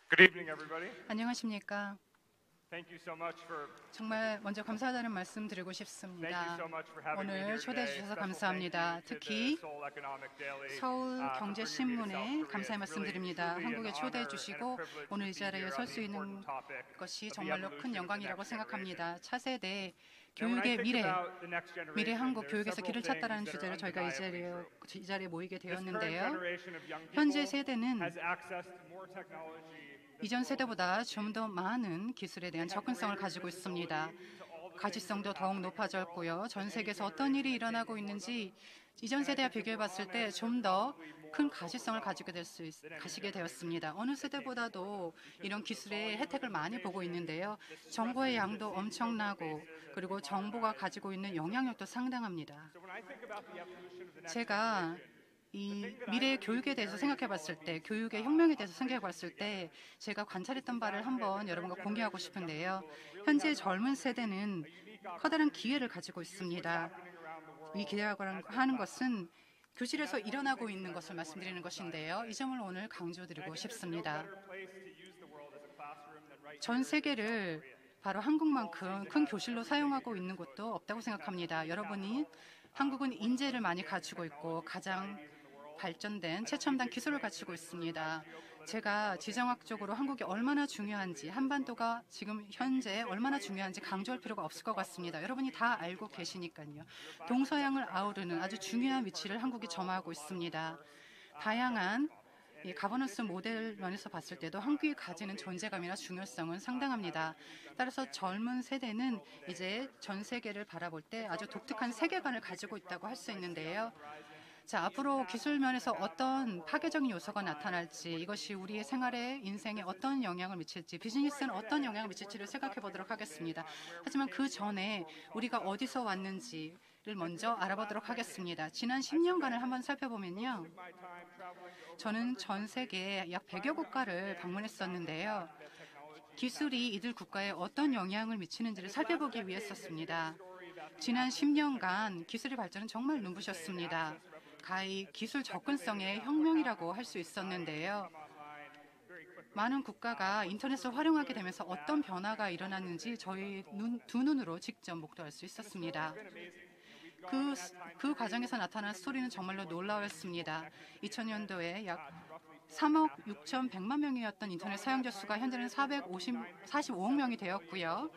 Good evening, everybody. 안녕하십니까. Thank you so much for 정말 먼저 감사하다는 말씀 드리고 thank you 싶습니다. so much for having me 오늘 here 초대해 today. 주셔서 Special thank 감사합니다. you to the 특히 Seoul Economic Daily 서울 for bringing me to South 경제신문에 Korea. 감사의 It's 말씀 really 드립니다. truly an 한국에 초대해 honor and a 주시고 privilege 오늘 to 이 be 자리에 here 설 on 수 the 있는 important topic 것이 of the 정말로 큰 evolution of the 영광이라고 next generation. 생각합니다. 차세대 And when I 교육의 think 미래, about the next 미래 generation, 한국 there's 교육에서 several 길을 things 찾다라는 that are 주제로 저희가 undeniably true. 이 자리에 모이게 This current 되었는데요. generation of young 현재 people 세대는 has access to more technology 이전 세대보다 좀 더 많은 기술에 대한 접근성을 가지고 있습니다. 가시성도 더욱 높아졌고요. 전 세계에서 어떤 일이 일어나고 있는지 이전 세대와 비교해 봤을 때 좀 더 큰 가시성을 가지게 되었습니다. 어느 세대보다도 이런 기술의 혜택을 많이 보고 있는데요. 정보의 양도 엄청나고 그리고 정보가 가지고 있는 영향력도 상당합니다. 제가 이 미래의 교육에 대해서 생각해 봤을 때, 교육의 혁명에 대해서 생각해 봤을 때 제가 관찰했던 바를 한번 여러분과 공유하고 싶은데요. 현재 젊은 세대는 커다란 기회를 가지고 있습니다. 이 기회라고 하는 것은 교실에서 일어나고 있는 것을 말씀드리는 것인데요. 이 점을 오늘 강조드리고 싶습니다. 전 세계를 바로 한국만큼 큰 교실로 사용하고 있는 곳도 없다고 생각합니다. 여러분이 한국은 인재를 많이 갖추고 있고 가장 발전된 최첨단 기술을 갖추고 있습니다. 제가 지정학적으로 한국이 얼마나 중요한지, 한반도가 지금 현재 얼마나 중요한지 강조할 필요가 없을 것 같습니다. 여러분이 다 알고 계시니까요. 동서양을 아우르는 아주 중요한 위치를 한국이 점하고 있습니다. 다양한 이 가버넌스 모델 면에서 봤을 때도 한국이 가지는 존재감이나 중요성은 상당합니다. 따라서 젊은 세대는 이제 전 세계를 바라볼 때 아주 독특한 세계관을 가지고 있다고 할 수 있는데요. 자, 앞으로 기술 면에서 어떤 파괴적인 요소가 나타날지, 이것이 우리의 생활에, 인생에 어떤 영향을 미칠지, 비즈니스는 어떤 영향을 미칠지를 생각해 보도록 하겠습니다. 하지만 그 전에 우리가 어디서 왔는지를 먼저 알아보도록 하겠습니다. 지난 10년간을 한번 살펴보면요. 저는 전 세계 약 100여 국가를 방문했었는데요. 기술이 이들 국가에 어떤 영향을 미치는지를 살펴보기 위했었습니다. 지난 10년간 기술의 발전은 정말 눈부셨습니다. 가히 기술 접근성의 혁명이라고 할 수 있었는데요. 많은 국가가 인터넷을 활용하게 되면서 어떤 변화가 일어났는지 저희 두 눈으로 직접 목도할 수 있었습니다. 그 과정에서 나타난 스토리는 정말로 놀라웠습니다. 2000년도에 약 3억 6,100만 명이었던 인터넷 사용자 수가 현재는 45억 명이 되었고요.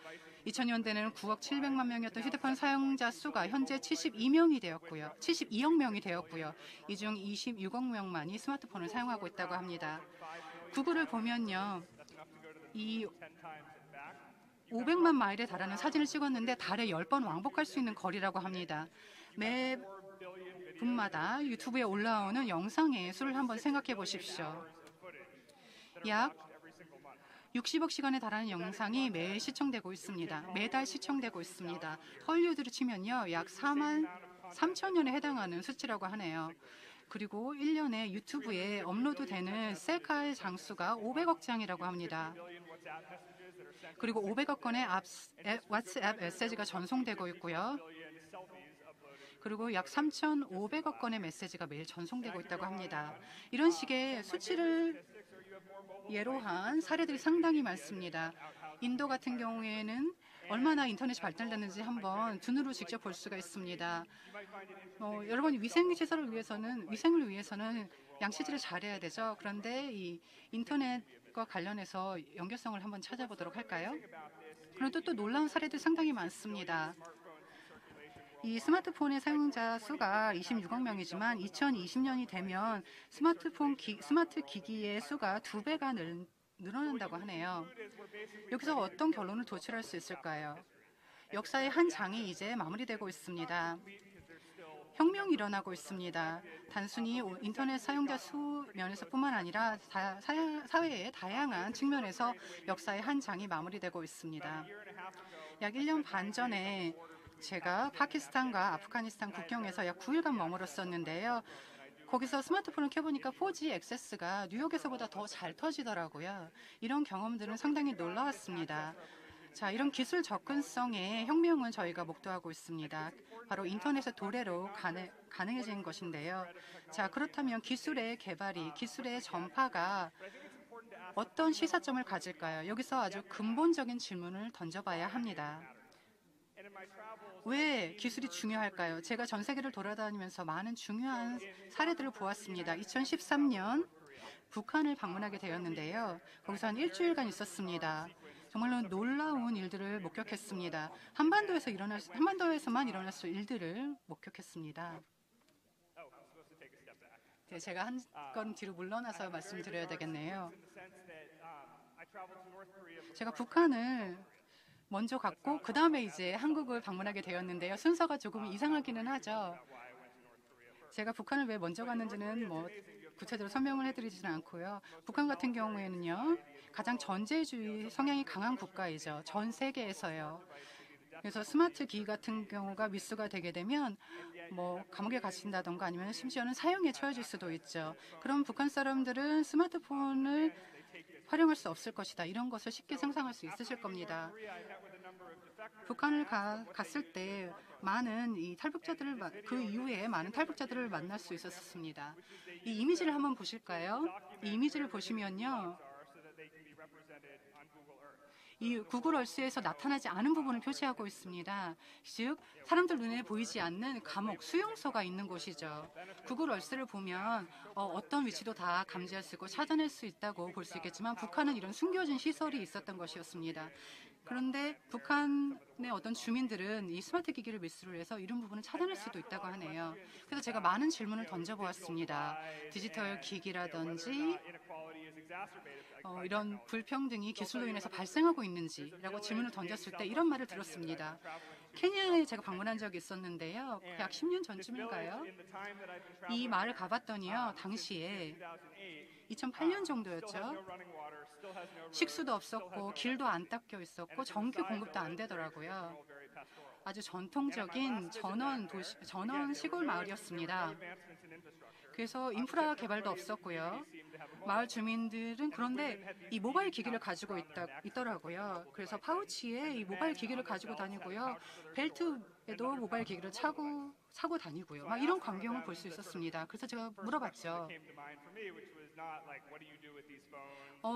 2000년대에는 9억 700만 명이었던 휴대폰 사용자 수가 현재 72억 명이 되었고요. 이 중 26억 명만이 스마트폰을 사용하고 있다고 합니다. 구글을 보면요. 이 500만 마일에 달하는 사진을 찍었는데 달에 10번 왕복할 수 있는 거리라고 합니다. 매 분마다 유튜브에 올라오는 영상의 수를 한번 생각해 보십시오. 약 60억 시간에 달하는 영상이 매일 시청되고 있습니다. 매달 시청되고 있습니다. 헐리우드를 치면요. 약 4만 3천 년에 해당하는 수치라고 하네요. 그리고 1년에 유튜브에 업로드되는 셀카의 장수가 500억 장이라고 합니다. 그리고 500억 건의 왓츠앱 메시지가 전송되고 있고요. 그리고 약 3,500억 건의 메시지가 매일 전송되고 있다고 합니다. 이런 식의 수치를 예로 한 사례들이 상당히 많습니다. 인도 같은 경우에는 얼마나 인터넷이 발달됐는지 한번 눈으로 직접 볼 수가 있습니다. 여러분 위생을 위해서는 양치질을 잘해야 되죠. 그런데 이 인터넷과 관련해서 연결성을 한번 찾아보도록 할까요? 그런데 또 놀라운 사례들이 상당히 많습니다. 이 스마트폰의 사용자 수가 26억 명이지만 2020년이 되면 스마트 기기의 수가 2배가 늘어난다고 하네요. 여기서 어떤 결론을 도출할 수 있을까요? 역사의 한 장이 이제 마무리되고 있습니다. 혁명이 일어나고 있습니다. 단순히 인터넷 사용자 수 면에서뿐만 아니라 사회의 다양한 측면에서 역사의 한 장이 마무리되고 있습니다. 약 1년 반 전에 제가 파키스탄과 아프가니스탄 국경에서 약 9일간 머물렀었는데요. 거기서 스마트폰을 켜보니까 4G 액세스가 뉴욕에서보다 더 잘 터지더라고요. 이런 경험들은 상당히 놀라웠습니다. 자, 이런 기술 접근성의 혁명은 저희가 목도하고 있습니다. 바로 인터넷의 도래로 가능해진 것인데요. 자, 그렇다면 기술의 개발이, 기술의 전파가 어떤 시사점을 가질까요? 여기서 아주 근본적인 질문을 던져봐야 합니다. 왜 기술이 중요할까요? 제가 전 세계를 돌아다니면서 많은 중요한 사례들을 보았습니다. 2013년 북한을 방문하게 되었는데요. 거기서 한 일주일간 있었습니다. 정말로 놀라운 일들을 목격했습니다. 한반도에서만 일어날 수 일들을 목격했습니다. 네, 제가 한 걸음 뒤로 물러나서 말씀드려야 되겠네요. 제가 북한을 먼저 갔고 그 다음에 이제 한국을 방문하게 되었는데요. 순서가 조금 이상하기는 하죠. 제가 북한을 왜 먼저 갔는지는 구체적으로 설명을 해드리지는 않고요. 북한 같은 경우에는요, 가장 전제주의 성향이 강한 국가이죠. 전 세계에서요. 그래서 스마트 기기 같은 경우가 미수가 되게 되면 감옥에 갇힌다던가 아니면 심지어는 사형에 처해질 수도 있죠. 그럼 북한 사람들은 스마트폰을 활용할 수 없을 것이다. 이런 것을 쉽게 상상할 수 있으실 겁니다. 북한을 갔을 때 많은 그 이후에 많은 탈북자들을 만날 수 있었습니다. 이 이미지를 한번 보실까요? 이 이미지를 보시면요. 이 구글 얼스에서 나타나지 않은 부분을 표시하고 있습니다. 즉, 사람들 눈에 보이지 않는 감옥, 수용소가 있는 곳이죠. 구글 얼스를 보면 어떤 위치도 다 감지할 수 있고 찾아낼 수 있다고 볼 수 있겠지만 북한은 이런 숨겨진 시설이 있었던 것이었습니다. 그런데 북한의 어떤 주민들은 이 스마트 기기를 밀수를 해서 이런 부분을 찾아낼 수도 있다고 하네요. 그래서 제가 많은 질문을 던져보았습니다. 디지털 기기라든지 이런 불평등이 기술로 인해서 발생하고 있는지라고 질문을 던졌을 때 이런 말을 들었습니다. 케냐에 제가 방문한 적이 있었는데요. 약 10년 전쯤인가요? 이 마을을 가봤더니요. 당시에 2008년 정도였죠. 식수도 없었고 길도 안 닦여 있었고 전기 공급도 안 되더라고요. 아주 전통적인 전원 시골 마을이었습니다. 그래서 인프라 개발도 없었고요. 마을 주민들은 그런데 이 모바일 기기를 가지고 있더라고요. 그래서 파우치에 이 모바일 기기를 가지고 다니고요. 벨트에도 모바일 기기를 차고 다니고요. 막 이런 광경을 볼 수 있었습니다. 그래서 제가 물어봤죠.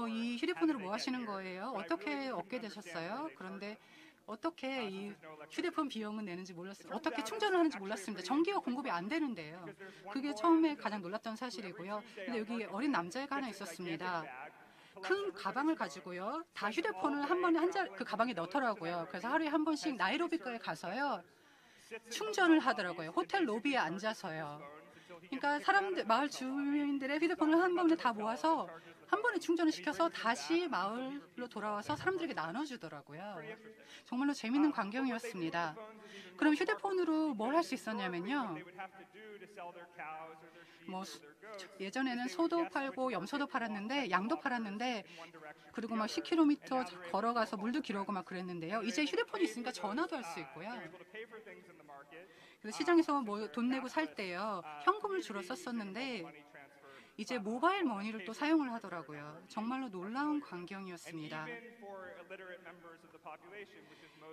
이 휴대폰으로 뭐 하시는 거예요? 어떻게 얻게 되셨어요? 그런데 어떻게 이 휴대폰 비용은 내는지 몰랐어요. 어떻게 충전을 하는지 몰랐습니다. 전기가 공급이 안 되는데요. 그게 처음에 가장 놀랐던 사실이고요. 근데 여기 어린 남자애가 하나 있었습니다. 큰 가방을 가지고요. 다 휴대폰을 한 번에 그 가방에 넣더라고요. 그래서 하루에 한 번씩 나이로비가에 가서요. 충전을 하더라고요. 호텔 로비에 앉아서요. 그러니까 마을 주민들의 휴대폰을 한 번에 다 모아서 한 번에 충전을 시켜서 다시 마을로 돌아와서 사람들에게 나눠주더라고요. 정말로 재밌는 광경이었습니다. 그럼 휴대폰으로 뭘 할 수 있었냐면요. 예전에는 소도 팔고 염소도 팔았는데 양도 팔았는데 그리고 막 10km 걸어가서 물도 길어오고 막 그랬는데요. 이제 휴대폰이 있으니까 전화도 할 수 있고요. 그래서 시장에서 돈 내고 살 때요. 현금을 주로 썼었는데 이제 모바일 머니를 또 사용을 하더라고요. 정말로 놀라운 광경이었습니다.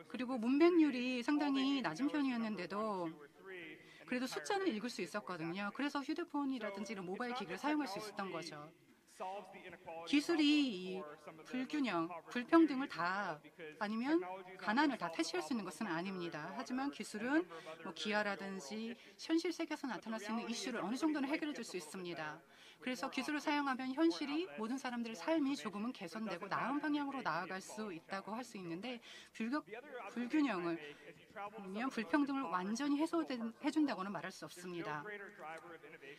그리고 문맹률이 상당히 낮은 편이었는데도 그래도 숫자는 읽을 수 있었거든요. 그래서 휴대폰이라든지 이런 모바일 기기를 사용할 수 있었던 거죠. 기술이 이 불균형, 불평등을 아니면 가난을 다 퇴치할 수 있는 것은 아닙니다. 하지만 기술은 기아라든지 현실 세계에서 나타날 수 있는 이슈를 어느 정도는 해결해 줄 수 있습니다. 그래서 기술을 사용하면 현실이 모든 사람들의 삶이 조금은 개선되고 나은 방향으로 나아갈 수 있다고 할 수 있는데 불균형을 아니면 불평등을 완전히 해소해준다고는 말할 수 없습니다.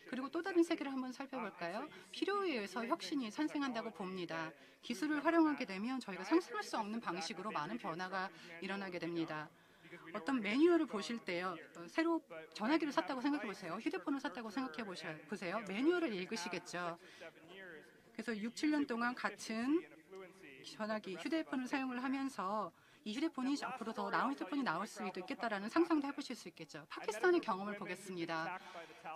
그리고 또 다른 세계를 한번 살펴볼까요? 필요에 의해서 혁신이 산생한다고 봅니다. 기술을 활용하게 되면 저희가 상상할 수 없는 방식으로 많은 변화가 일어나게 됩니다. 어떤 매뉴얼을 보실 때요. 새로 전화기를 샀다고 생각해 보세요. 휴대폰을 샀다고 생각해 보세요. 매뉴얼을 읽으시겠죠. 그래서 6, 7년 동안 같은 전화기, 휴대폰을 사용을 하면서 이 휴대폰이 앞으로 더 나은 휴대폰이 나올 수도 있겠다라는 상상도 해보실 수 있겠죠. 파키스탄의 경험을 보겠습니다.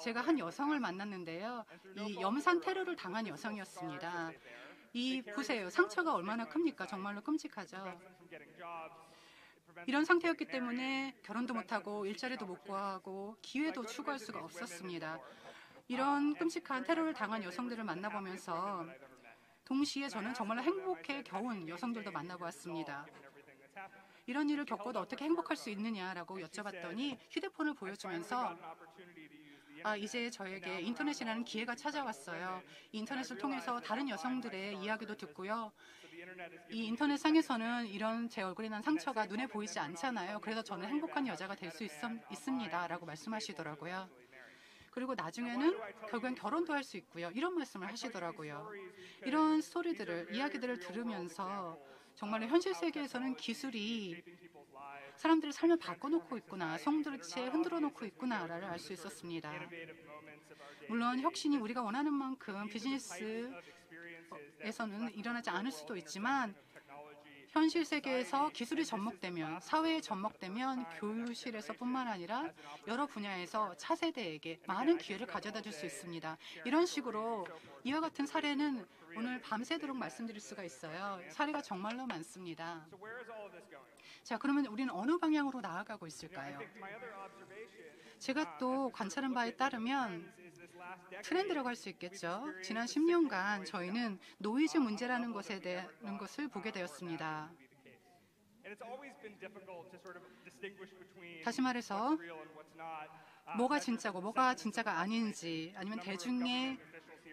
제가 한 여성을 만났는데요. 이 염산 테러를 당한 여성이었습니다. 보세요. 상처가 얼마나 큽니까? 정말로 끔찍하죠. 이런 상태였기 때문에 결혼도 못하고 일자리도 못 구하고 기회도 추구할 수가 없었습니다. 이런 끔찍한 테러를 당한 여성들을 만나보면서 동시에 저는 정말 행복해 겨운 여성들도 만나보았습니다. 이런 일을 겪어도 어떻게 행복할 수 있느냐라고 여쭤봤더니 휴대폰을 보여주면서 이제 저에게 인터넷이라는 기회가 찾아왔어요. 인터넷을 통해서 다른 여성들의 이야기도 듣고요. 이 인터넷 상에서는 이런 제 얼굴에 난 상처가 눈에 보이지 않잖아요. 그래서 저는 행복한 여자가 될 수 있습니다. 라고 말씀하시더라고요. 그리고 나중에는 결국엔 결혼도 할 수 있고요. 이런 말씀을 하시더라고요. 이런 스토리들을, 이야기들을 들으면서 정말 현실 세계에서는 기술이 사람들의 삶을 바꿔놓고 있구나, 송두리째 흔들어 놓고 있구나를 알 수 있었습니다. 물론 혁신이 우리가 원하는 만큼 비즈니스에서는 일어나지 않을 수도 있지만 현실 세계에서 기술이 접목되면, 사회에 접목되면 교실에서뿐만 아니라 여러 분야에서 차세대에게 많은 기회를 가져다 줄 수 있습니다. 이런 식으로 이와 같은 사례는 오늘 밤새도록 말씀드릴 수가 있어요. 사례가 정말로 많습니다. 자, 그러면 우리는 어느 방향으로 나아가고 있을까요? 제가 또 관찰한 바에 따르면 트렌드라고 할 수 있겠죠. 지난 10년간 저희는 노이즈 문제라는 것에 대한 것을 보게 되었습니다. 다시 말해서 뭐가 진짜고 뭐가 진짜가 아닌지, 아니면 대중의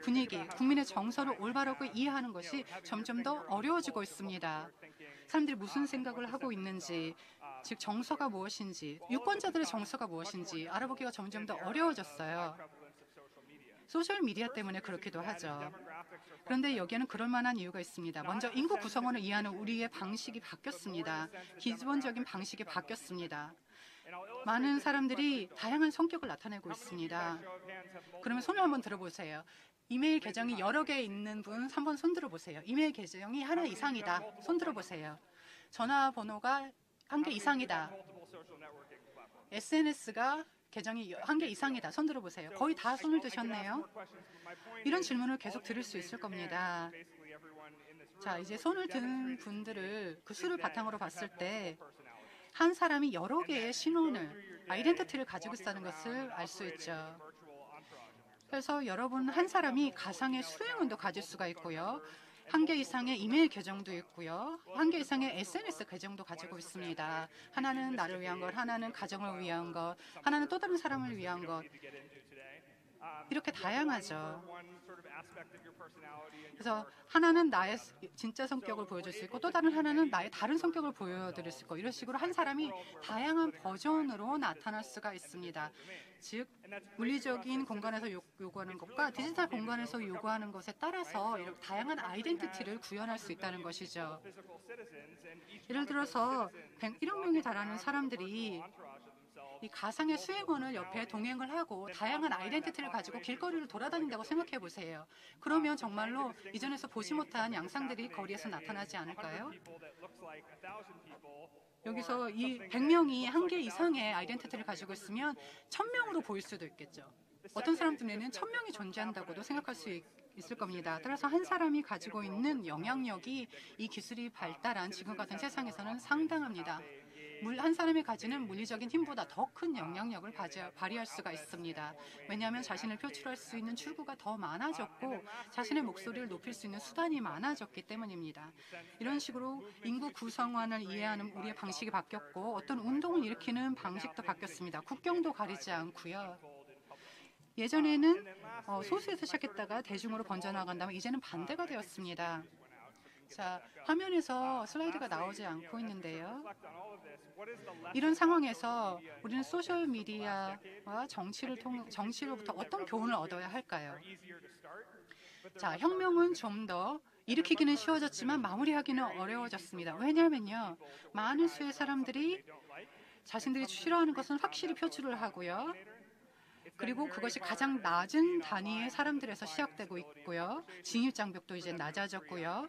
분위기, 국민의 정서를 올바르게 이해하는 것이 점점 더 어려워지고 있습니다. 사람들이 무슨 생각을 하고 있는지, 즉 정서가 무엇인지, 유권자들의 정서가 무엇인지 알아보기가 점점 더 어려워졌어요. 소셜미디어 때문에 그렇기도 하죠. 그런데 여기에는 그럴 만한 이유가 있습니다. 먼저 인구 구성원을 이해하는 우리의 방식이 바뀌었습니다. 기본적인 방식이 바뀌었습니다. 많은 사람들이 다양한 성격을 나타내고 있습니다. 그러면 손을 한번 들어보세요. 이메일 계정이 여러 개 있는 분 한번 손 들어보세요. 이메일 계정이 하나 이상이다. 손 들어보세요. 전화번호가 한 개 이상이다. SNS가 계정이 한 개 이상이다. 손 들어보세요. 거의 다 손을 드셨네요. 이런 질문을 계속 들을 수 있을 겁니다. 자, 이제 손을 든 분들을 그 수를 바탕으로 봤을 때 한 사람이 여러 개의 신원을, 아이덴티티를 가지고 있다는 것을 알 수 있죠. 그래서 여러분 한 사람이 가상의 수행원도 가질 수가 있고요. 한 개 이상의 이메일 계정도 있고요. 한 개 이상의 SNS 계정도 가지고 있습니다. 하나는 나를 위한 것, 하나는 가정을 위한 것, 하나는 또 다른 사람을 위한 것. 이렇게 다양하죠. 그래서 하나는 나의 진짜 성격을 보여줄 수 있고 또 다른 하나는 나의 다른 성격을 보여드릴 수 있고 이런 식으로 한 사람이 다양한 버전으로 나타날 수가 있습니다. 즉 물리적인 공간에서 요구하는 것과 디지털 공간에서 요구하는 것에 따라서 이렇게 다양한 아이덴티티를 구현할 수 있다는 것이죠. 예를 들어서 101억 명에 달하는 사람들이 이 가상의 수행원을 옆에 동행을 하고 다양한 아이덴티티를 가지고 길거리를 돌아다닌다고 생각해 보세요. 그러면 정말로 이전에서 보지 못한 양상들이 거리에서 나타나지 않을까요? 여기서 이 100명이 한 개 이상의 아이덴티티를 가지고 있으면 1000명으로 보일 수도 있겠죠. 어떤 사람들에는 1000명이 존재한다고도 생각할 수 있을 겁니다. 따라서 한 사람이 가지고 있는 영향력이 이 기술이 발달한 지금 같은 세상에서는 상당합니다. 한 사람이 가지는 물리적인 힘보다 더 큰 영향력을 발휘할 수가 있습니다. 왜냐하면 자신을 표출할 수 있는 출구가 더 많아졌고 자신의 목소리를 높일 수 있는 수단이 많아졌기 때문입니다. 이런 식으로 인구 구성원을 이해하는 우리의 방식이 바뀌었고 어떤 운동을 일으키는 방식도 바뀌었습니다. 국경도 가리지 않고요. 예전에는 소수에서 시작했다가 대중으로 번져나간다면 이제는 반대가 되었습니다. 자, 화면에서 슬라이드가 나오지 않고 있는데요. 이런 상황에서 우리는 소셜미디어와 정치로부터 어떤 교훈을 얻어야 할까요? 자, 혁명은 좀 더 일으키기는 쉬워졌지만 마무리하기는 어려워졌습니다. 왜냐하면요, 많은 수의 사람들이 자신들이 싫어하는 것은 확실히 표출을 하고요. 그리고 그것이 가장 낮은 단위의 사람들에서 시작되고 있고요. 진입장벽도 이제 낮아졌고요.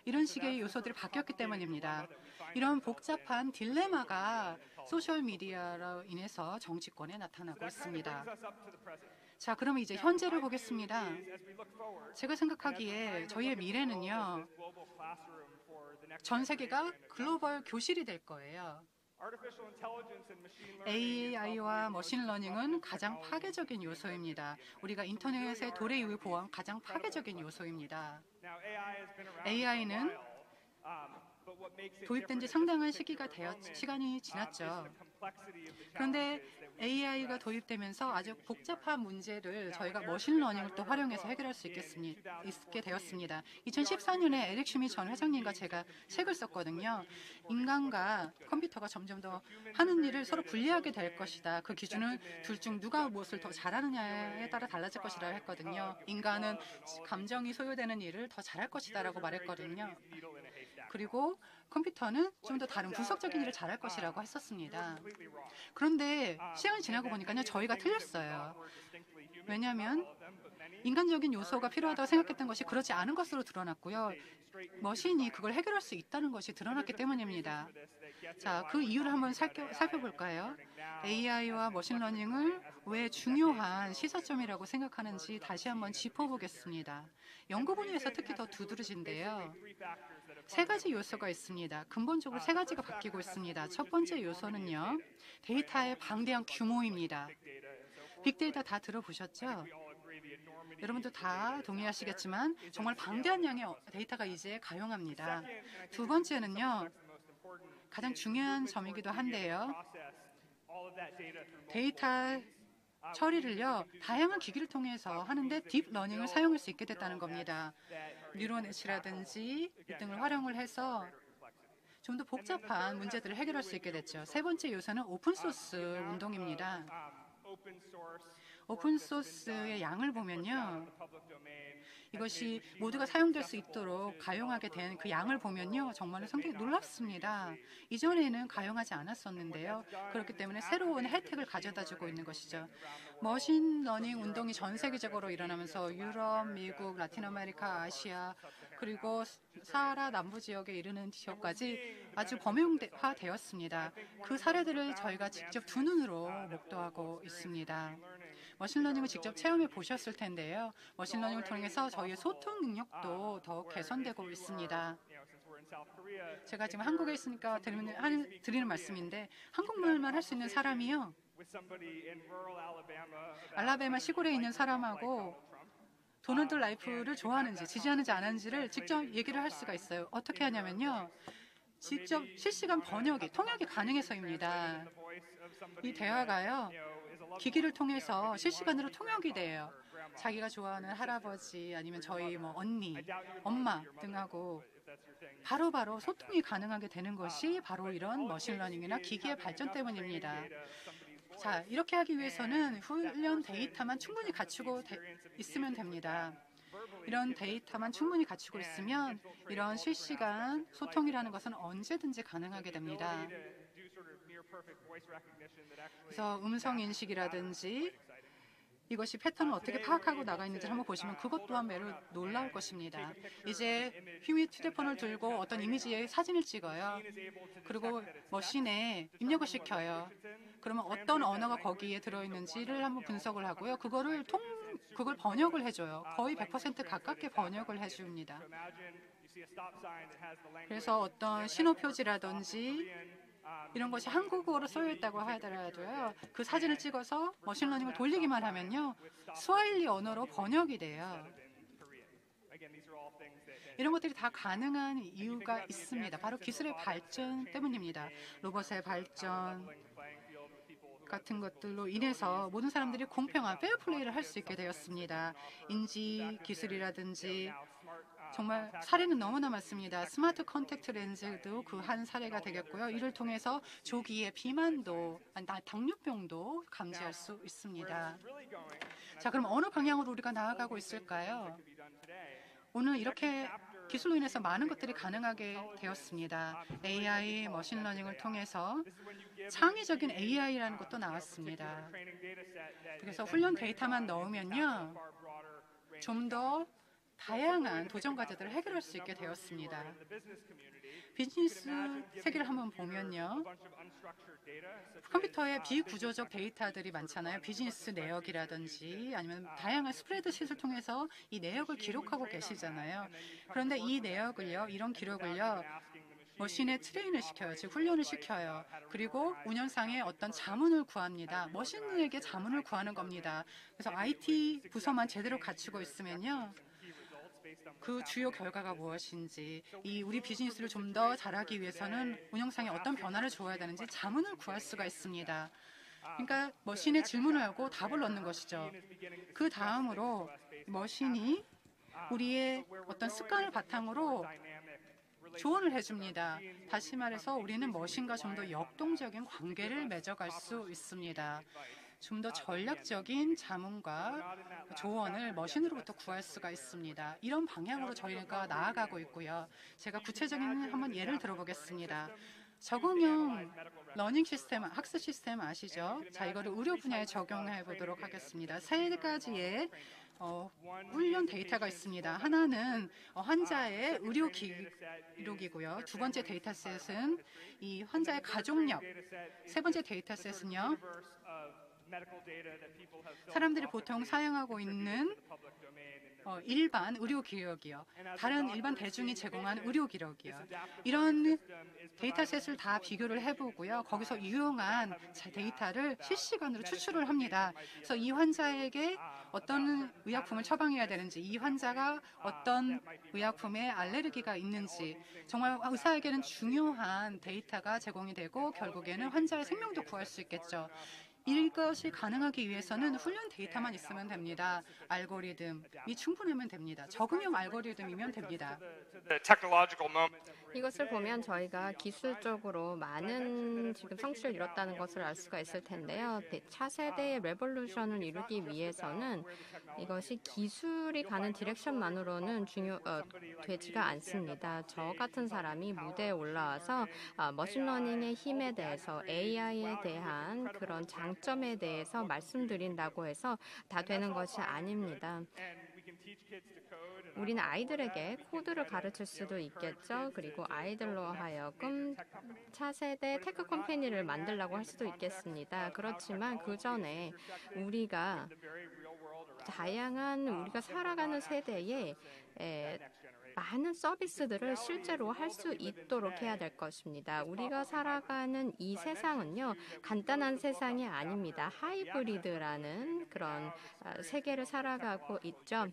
이런 식의 요소들이 바뀌었기 때문입니다. 이런 복잡한 딜레마가 소셜미디어로 인해서 정치권에 나타나고 있습니다. 자, 그러면 이제 현재를 보겠습니다. 제가 생각하기에 저희의 미래는요, 전 세계가 글로벌 교실이 될 거예요. AI와 머신러닝은 가장 파괴적인 요소입니다. 우리가 인터넷의 도래 이후에 보아온 가장 파괴적인 요소입니다. AI는 도입된 지 상당한 시간이 지났죠. 그런데 AI가 도입되면서 아주 복잡한 문제를 저희가 머신러닝을 또 활용해서 해결할 수 있게 되었습니다. 2014년에 에릭 슈미 전 회장님과 제가 책을 썼거든요. 인간과 컴퓨터가 점점 더 하는 일을 서로 분리하게 될 것이다. 그 기준은 둘 중 누가 무엇을 더 잘하느냐에 따라 달라질 것이라고 했거든요. 인간은 감정이 소요되는 일을 더 잘할 것이다라고 말했거든요. 그리고 컴퓨터는 좀 더 다른 분석적인 일을 잘할 것이라고 했었습니다. 그런데 시간이 지나고 보니까요, 저희가 틀렸어요. 왜냐하면 인간적인 요소가 필요하다고 생각했던 것이 그렇지 않은 것으로 드러났고요. 머신이 그걸 해결할 수 있다는 것이 드러났기 때문입니다. 자, 그 이유를 한번 살펴볼까요? AI와 머신러닝을 왜 중요한 시사점이라고 생각하는지 다시 한번 짚어보겠습니다. 연구 분야에서 특히 더 두드러진데요. 세 가지 요소가 있습니다. 근본적으로 세 가지가 바뀌고 있습니다. 첫 번째 요소는요, 데이터의 방대한 규모입니다. 빅데이터 다 들어보셨죠? 여러분도 다 동의하시겠지만 정말 방대한 양의 데이터가 이제 가용합니다. 두 번째는요, 가장 중요한 점이기도 한데요. 데이터 처리를요, 다양한 기기를 통해서 하는데 딥러닝을 사용할 수 있게 됐다는 겁니다. 뉴런넷이라든지 이 등을 활용을 해서 좀 더 복잡한 문제들을 해결할 수 있게 됐죠. 세 번째 요소는 오픈소스 운동입니다. 오픈소스의 양을 보면요, 이것이 모두가 사용될 수 있도록 가용하게 된 그 양을 보면요, 정말 상당히 놀랍습니다. 이전에는 가용하지 않았었는데요. 그렇기 때문에 새로운 혜택을 가져다주고 있는 것이죠. 머신러닝 운동이 전 세계적으로 일어나면서 유럽, 미국, 라틴 아메리카, 아시아, 그리고 사하라 남부 지역에 이르는 지역까지 아주 범용화되었습니다. 그 사례들을 저희가 직접 두 눈으로 목도하고 있습니다. 머신러닝을 직접 체험해 보셨을 텐데요. 머신러닝을 통해서 저희의 소통 능력도 더욱 개선되고 있습니다. 제가 지금 한국에 있으니까 드리는 말씀인데, 한국말만 할 수 있는 사람이요, 알라바마 시골에 있는 사람하고 도널드 라이프를 좋아하는지 지지하는지 안 하는지를 직접 얘기를 할 수가 있어요. 어떻게 하냐면요, 직접 실시간 통역이 가능해서입니다. 이 대화가요, 기기를 통해서 실시간으로 통역이 돼요. 자기가 좋아하는 할아버지 아니면 저희 언니, 엄마 등하고 바로바로 소통이 가능하게 되는 것이 바로 이런 머신러닝이나 기기의 발전 때문입니다. 자, 이렇게 하기 위해서는 훈련 데이터만 충분히 갖추고 있으면 됩니다. 이런 데이터만 충분히 갖추고 있으면 이런 실시간 소통이라는 것은 언제든지 가능하게 됩니다. 그래서 음성 인식이라든지 이것이 패턴을 어떻게 파악하고 나가 있는지를 한번 보시면 그것 또한 매우 놀라울 것입니다. 이제 휴대폰을 들고 어떤 이미지의 사진을 찍어요. 그리고 머신에 입력을 시켜요. 그러면 어떤 언어가 거기에 들어있는지를 한번 분석을 하고요. 그걸 번역을 해줘요. 거의 100% 가깝게 번역을 해줍니다. 그래서 어떤 신호 표지라든지 이런 것이 한국어로 쓰여 있다고 하더라도요, 그 사진을 찍어서 머신러닝을 돌리기만 하면요, 스와힐리 언어로 번역이 돼요. 이런 것들이 다 가능한 이유가 있습니다. 바로 기술의 발전 때문입니다. 로봇의 발전 같은 것들로 인해서 모든 사람들이 공평한 페어플레이를 할 수 있게 되었습니다. 인지 기술이라든지 정말 사례는 너무나 많습니다. 스마트 컨택트 렌즈도 그 한 사례가 되겠고요. 이를 통해서 조기에 비만도, 당뇨병도 감지할 수 있습니다. 자, 그럼 어느 방향으로 우리가 나아가고 있을까요? 오늘 이렇게 기술로 인해서 많은 것들이 가능하게 되었습니다. AI, 머신러닝을 통해서 창의적인 AI라는 것도 나왔습니다. 그래서 훈련 데이터만 넣으면요, 좀 더 다양한 도전 과제들을 해결할 수 있게 되었습니다. 비즈니스 세계를 한번 보면요, 컴퓨터에 비구조적 데이터들이 많잖아요. 비즈니스 내역이라든지 아니면 다양한 스프레드शी트를 통해서 이 내역을 기록하고 계시잖아요. 그런데 이 내역을요, 이런 기록을요, 머신에 트레인을 시켜요. 즉 훈련을 시켜요. 그리고 운영상에 어떤 자문을 구합니다. 머신에게 자문을 구하는 겁니다. 그래서 IT 부서만 제대로 갖추고 있으면요. 그 주요 결과가 무엇인지, 이 우리 비즈니스를 좀 더 잘하기 위해서는 운영상에 어떤 변화를 줘야 되는지 자문을 구할 수가 있습니다. 그러니까 머신에 질문을 하고 답을 얻는 것이죠. 그 다음으로 머신이 우리의 어떤 습관을 바탕으로 조언을 해줍니다. 다시 말해서 우리는 머신과 좀 더 역동적인 관계를 맺어갈 수 있습니다. 좀 더 전략적인 자문과 조언을 머신으로부터 구할 수가 있습니다. 이런 방향으로 저희가 나아가고 있고요. 제가 구체적인 한번 예를 들어보겠습니다. 적응형 러닝 시스템, 학습 시스템 아시죠? 자, 이거를 의료 분야에 적용해 보도록 하겠습니다. 세 가지의 훈련 데이터가 있습니다. 하나는 환자의 의료 기록이고요. 두 번째 데이터셋은 이 환자의 가족력, 세 번째 데이터셋은요. 사람들이 보통 사용하고 있는 일반 의료 기록이요. 다른 일반 대중이 제공한 의료 기록이요. 이런 데이터셋을 다 비교를 해보고요. 거기서 유용한 데이터를 실시간으로 추출을 합니다. 그래서 이 환자에게 어떤 의약품을 처방해야 되는지, 이 환자가 어떤 의약품에 알레르기가 있는지, 정말 의사에게는 중요한 데이터가 제공이 되고 결국에는 환자의 생명도 구할 수 있겠죠. 이것이 가능하기 위해서는 훈련 데이터만 있으면 됩니다. 알고리즘이 충분하면 됩니다. 적응형 알고리즘이면 됩니다. 이것을 보면 저희가 기술적으로 많은 지금 성취를 이뤘다는 것을 알 수가 있을 텐데요. 차세대의 레볼루션을 이루기 위해서는 이것이 기술이 가는 디렉션만으로는 되지가 않습니다. 저 같은 사람이 무대에 올라와서 머신러닝의 힘에 대해서 AI에 대한 그런 장점에 대해서 말씀드린다고 해서 다 되는 것이 아닙니다. 우리는 아이들에게 코드를 가르칠 수도 있겠죠. 그리고 아이들로 하여금 차세대 테크 컴퍼니를 만들라고 할 수도 있겠습니다. 그렇지만 그 전에 우리가 다양한 우리가 살아가는 세대에 많은 서비스들을 실제로 할 수 있도록 해야 될 것입니다. 우리가 살아가는 이 세상은요, 간단한 세상이 아닙니다. 하이브리드라는 그런 세계를 살아가고 있죠.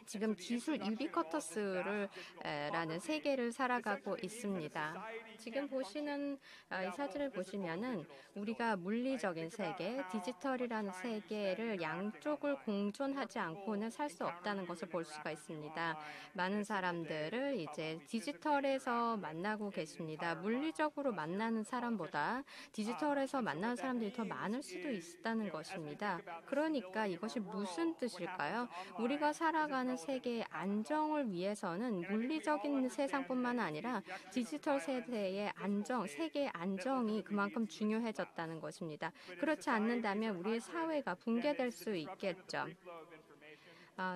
지금 기술 유비쿼터스를 라는 세계를 살아가고 있습니다. 지금 보시는 이 사진을 보시면은 우리가 물리적인 세계, 디지털이라는 세계를 양쪽을 공존하지 않고는 살 수 없다는 것을 볼 수가 있습니다. 많은 사람들을 이제 디지털에서 만나고 계십니다. 물리적으로 만나는 사람보다 디지털에서 만나는 사람들이 더 많을 수도 있다는 것입니다. 그러니까 이것이 무슨 뜻일까요? 우리가 살아가는 세계의 안정을 위해서는 물리적인 세상뿐만 아니라 디지털 세대의 안정, 세계의 안정이 그만큼 중요해졌다는 것입니다. 그렇지 않는다면 우리의 사회가 붕괴될 수 있겠죠.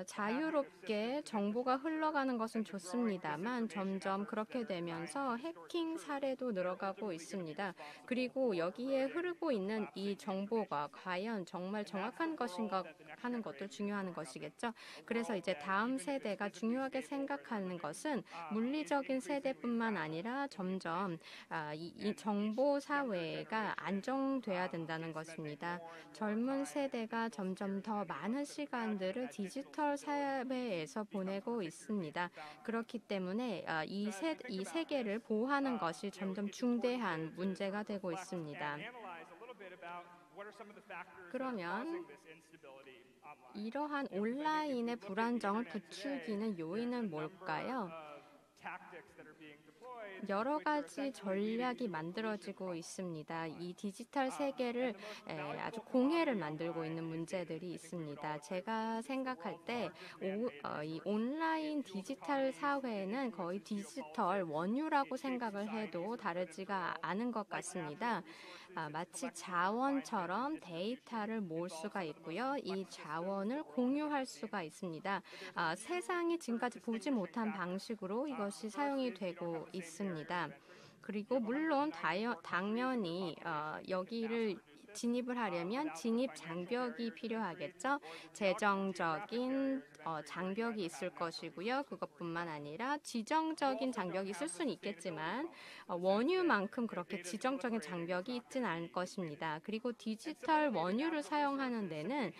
자유롭게 정보가 흘러가는 것은 좋습니다만 점점 그렇게 되면서 해킹 사례도 늘어가고 있습니다. 그리고 여기에 흐르고 있는 이 정보가 과연 정말 정확한 것인가 하는 것도 중요한 것이겠죠. 그래서 이제 다음 세대가 중요하게 생각하는 것은 물리적인 세대뿐만 아니라 점점 이 정보 사회가 안정돼야 된다는 것입니다. 젊은 세대가 점점 더 많은 시간들을 디지털 사회에서 보내고 있습니다. 그렇기 때문에 이 세계를 보호하는 것이 점점 중대한 문제가 되고 있습니다. 그러면 이러한 온라인의 불안정을 부추기는 요인은 뭘까요? 여러 가지 전략이 만들어지고 있습니다. 이 디지털 세계를 아주 공해를 만들고 있는 문제들이 있습니다. 제가 생각할 때 이 온라인 디지털 사회는 거의 디지털 원유라고 생각을 해도 다르지가 않은 것 같습니다. 마치 자원처럼 데이터를 모을 수가 있고요. 이 자원을 공유할 수가 있습니다. 세상이 지금까지 보지 못한 방식으로 이것이 사용이 되고 있습니다. 그리고 물론 당연히 여기를 진입을 하려면 진입 장벽이 필요하겠죠. 재정적인 장벽이 있을 것이고요. 그것뿐만 아니라 지정적인 장벽이 있을 수는 있겠지만 원유만큼 그렇게 지정적인 장벽이 있지는 않을 것입니다. 그리고 디지털 원유를 사용하는 데는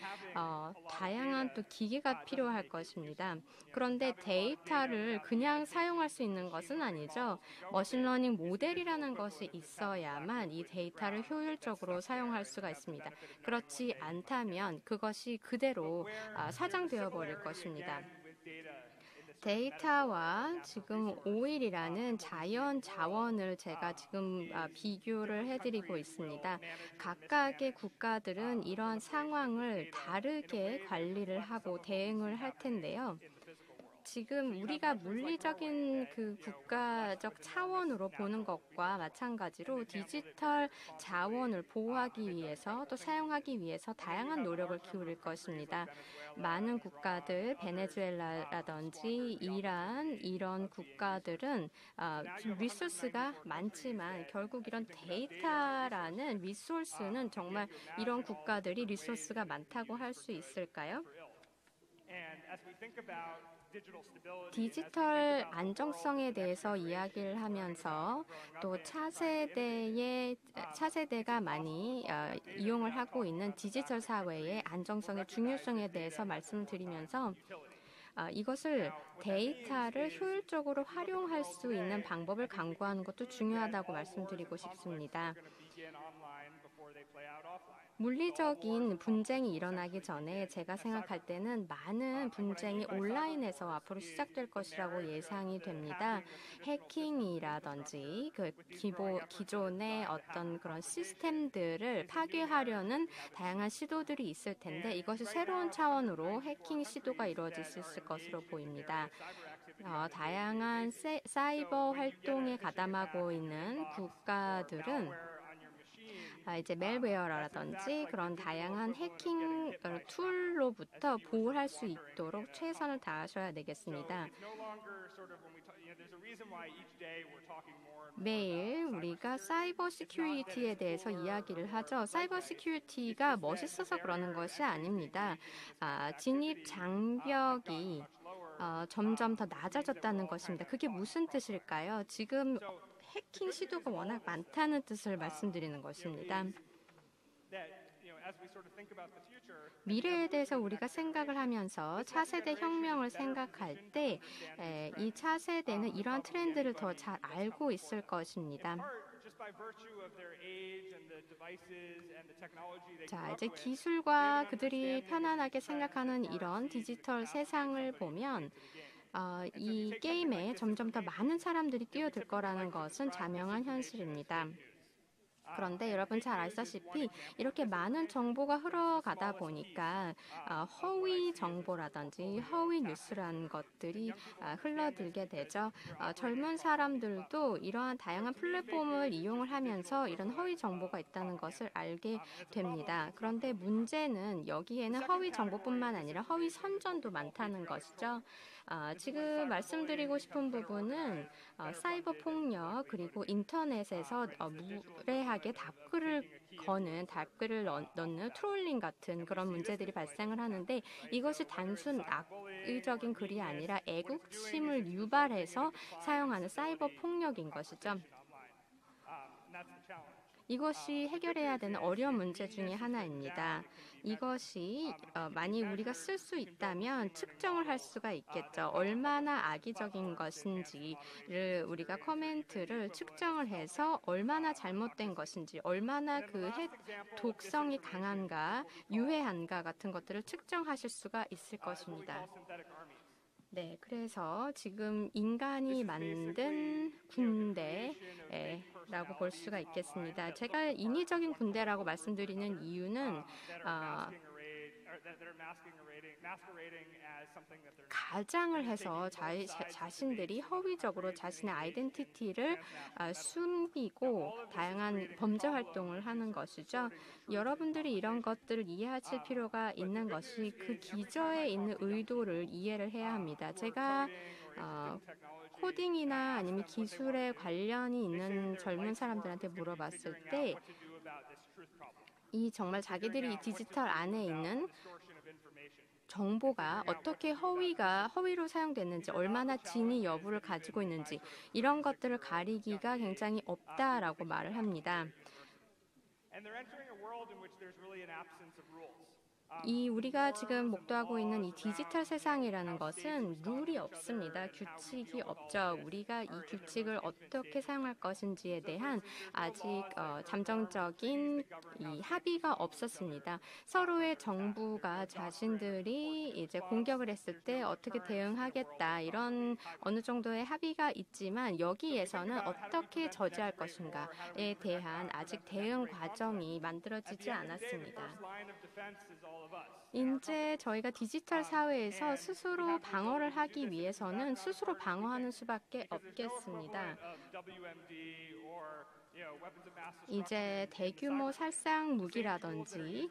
다양한 또 기계가 필요할 것입니다. 그런데 데이터를 그냥 사용할 수 있는 것은 아니죠. 머신러닝 모델이라는 것이 있어야만 이 데이터를 효율적으로 사용할 수가 있습니다. 그렇지 않다면 그것이 그대로 사장되어 버릴 것입니다. 데이터와 지금 오일이라는 자연 자원을 제가 지금 비교를 해드리고 있습니다. 각각의 국가들은 이러한 상황을 다르게 관리를 하고 대응을 할 텐데요. 지금 우리가 물리적인 그 국가적 차원으로 보는 것과 마찬가지로 디지털 자원을 보호하기 위해서 또 사용하기 위해서 다양한 노력을 기울일 것입니다. 많은 국가들, 베네수엘라라든지 이란 이런 국가들은 리소스가 많지만 결국 이런 데이터라는 리소스는 정말 이런 국가들이 리소스가 많다고 할 수 있을까요? 디지털 안정성에 대해서 이야기를 하면서 또 차세대가 많이 이용을 하고 있는 디지털 사회의 안정성의 중요성에 대해서 말씀드리면서 이것을 데이터를 효율적으로 활용할 수 있는 방법을 강구하는 것도 중요하다고 말씀드리고 싶습니다. 물리적인 분쟁이 일어나기 전에 제가 생각할 때는 많은 분쟁이 온라인에서 앞으로 시작될 것이라고 예상이 됩니다. 해킹이라든지 기존의 어떤 그런 시스템들을 파괴하려는 다양한 시도들이 있을 텐데 이것이 새로운 차원으로 해킹 시도가 이루어질 수 있을 것으로 보입니다. 다양한 사이버 활동에 가담하고 있는 국가들은 이제 멜웨어라든지 그런 다양한 해킹 툴로부터 보호할 수 있도록 최선을 다하셔야 되겠습니다. 매일 우리가 사이버 시큐리티에 대해서 이야기를 하죠. 사이버 시큐리티가 멋있어서 그러는 것이 아닙니다. 진입 장벽이 점점 더 낮아졌다는 것입니다. 그게 무슨 뜻일까요? 지금 해킹 시도가 워낙 많다는 뜻을 말씀드리는 것입니다. 미래에 대해서 우리가 생각을 하면서 차세대 혁명을 생각할 때 이 차세대는 이러한 트렌드를 더 잘 알고 있을 것입니다. 자, 이제 기술과 그들이 편안하게 생각하는 이런 디지털 세상을 보면 이 게임에 점점 더 많은 사람들이 뛰어들 거라는 것은 자명한 현실입니다. 그런데 여러분 잘 아시다시피 이렇게 많은 정보가 흘러가다 보니까 허위 정보라든지 허위 뉴스라는 것들이 흘러들게 되죠. 젊은 사람들도 이러한 다양한 플랫폼을 이용을 하면서 이런 허위 정보가 있다는 것을 알게 됩니다. 그런데 문제는 여기에는 허위 정보뿐만 아니라 허위 선전도 많다는 것이죠. 지금 말씀드리고 싶은 부분은 사이버 폭력 그리고 인터넷에서 무례하게 답글을 넣는 트롤링 같은 그런 문제들이 발생을 하는데 이것이 단순 악의적인 글이 아니라 애국심을 유발해서 사용하는 사이버 폭력인 것이죠. 이것이 해결해야 되는 어려운 문제 중에 하나입니다. 이것이 만약 우리가 쓸 수 있다면 측정을 할 수가 있겠죠. 얼마나 악의적인 것인지를 우리가 커멘트를 측정을 해서 얼마나 잘못된 것인지, 얼마나 그 독성이 강한가, 유해한가 같은 것들을 측정하실 수가 있을 것입니다. 네, 그래서 지금 인간이 만든 군대라고 볼 수가 있겠습니다. 제가 인위적인 군대라고 말씀드리는 이유는 가장을 해서 자신들이 허위적으로 자신의 아이덴티티를 숨기고 다양한 범죄 활동을 하는 것이죠. 여러분들이 이런 것들을 이해하실 필요가 있는 것이 그 기저에 있는 의도를 이해를 해야 합니다. 제가 코딩이나 아니면 기술에 관련이 있는 젊은 사람들한테 물어봤을 때 이 정말 자기들이 이 디지털 안에 있는 정보가 어떻게 허위로 사용됐는지, 얼마나 진위 여부를 가지고 있는지 이런 것들을 가리기가 굉장히 없다라고 말을 합니다. 이 우리가 지금 목도하고 있는 이 디지털 세상이라는 것은 룰이 없습니다. 규칙이 없죠. 우리가 이 규칙을 어떻게 사용할 것인지에 대한 아직 잠정적인 이 합의가 없었습니다. 서로의 정부가 자신들이 이제 공격을 했을 때 어떻게 대응하겠다, 이런 어느 정도의 합의가 있지만 여기에서는 어떻게 저지할 것인가에 대한 아직 대응 과정이 만들어지지 않았습니다. 이제 저희가 디지털 사회에서 스스로 방어를 하기 위해서는 스스로 방어하는 수밖에 없겠습니다. 이제 대규모 살상 무기라든지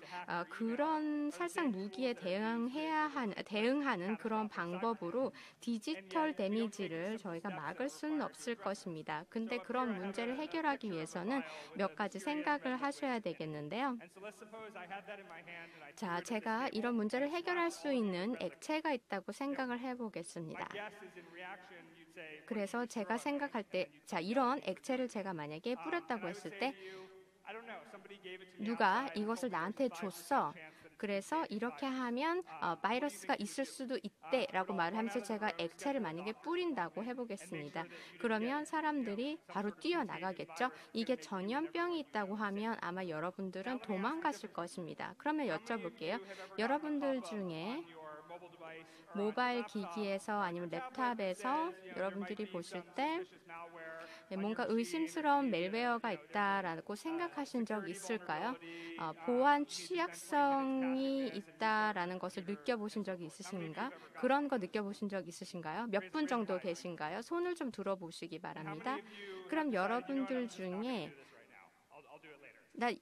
그런 살상 무기에 대응하는 그런 방법으로 디지털 데미지를 저희가 막을 수는 없을 것입니다. 근데 그런 문제를 해결하기 위해서는 몇 가지 생각을 하셔야 되겠는데요. 자, 제가 이런 문제를 해결할 수 있는 액체가 있다고 생각을 해보겠습니다. 그래서 제가 생각할 때, 자, 이런 액체를 제가 만약에 뿌렸다고 했을 때 누가 이것을 나한테 줬어. 그래서 이렇게 하면 바이러스가 있을 수도 있대 라고 말을 하면서 제가 액체를 만약에 뿌린다고 해보겠습니다. 그러면 사람들이 바로 뛰어나가겠죠. 이게 전염병이 있다고 하면 아마 여러분들은 도망가실 것입니다. 그러면 여쭤볼게요. 여러분들 중에 모바일 기기에서 아니면 랩탑에서 여러분들이 보실 때 뭔가 의심스러운 멜웨어가 있다라고 생각하신 적 있을까요? 보안 취약성이 있다라는 것을 느껴보신 적이 있으신가? 그런 거 느껴보신 적 있으신가요? 몇 분 정도 계신가요? 손을 좀 들어보시기 바랍니다. 그럼 여러분들 중에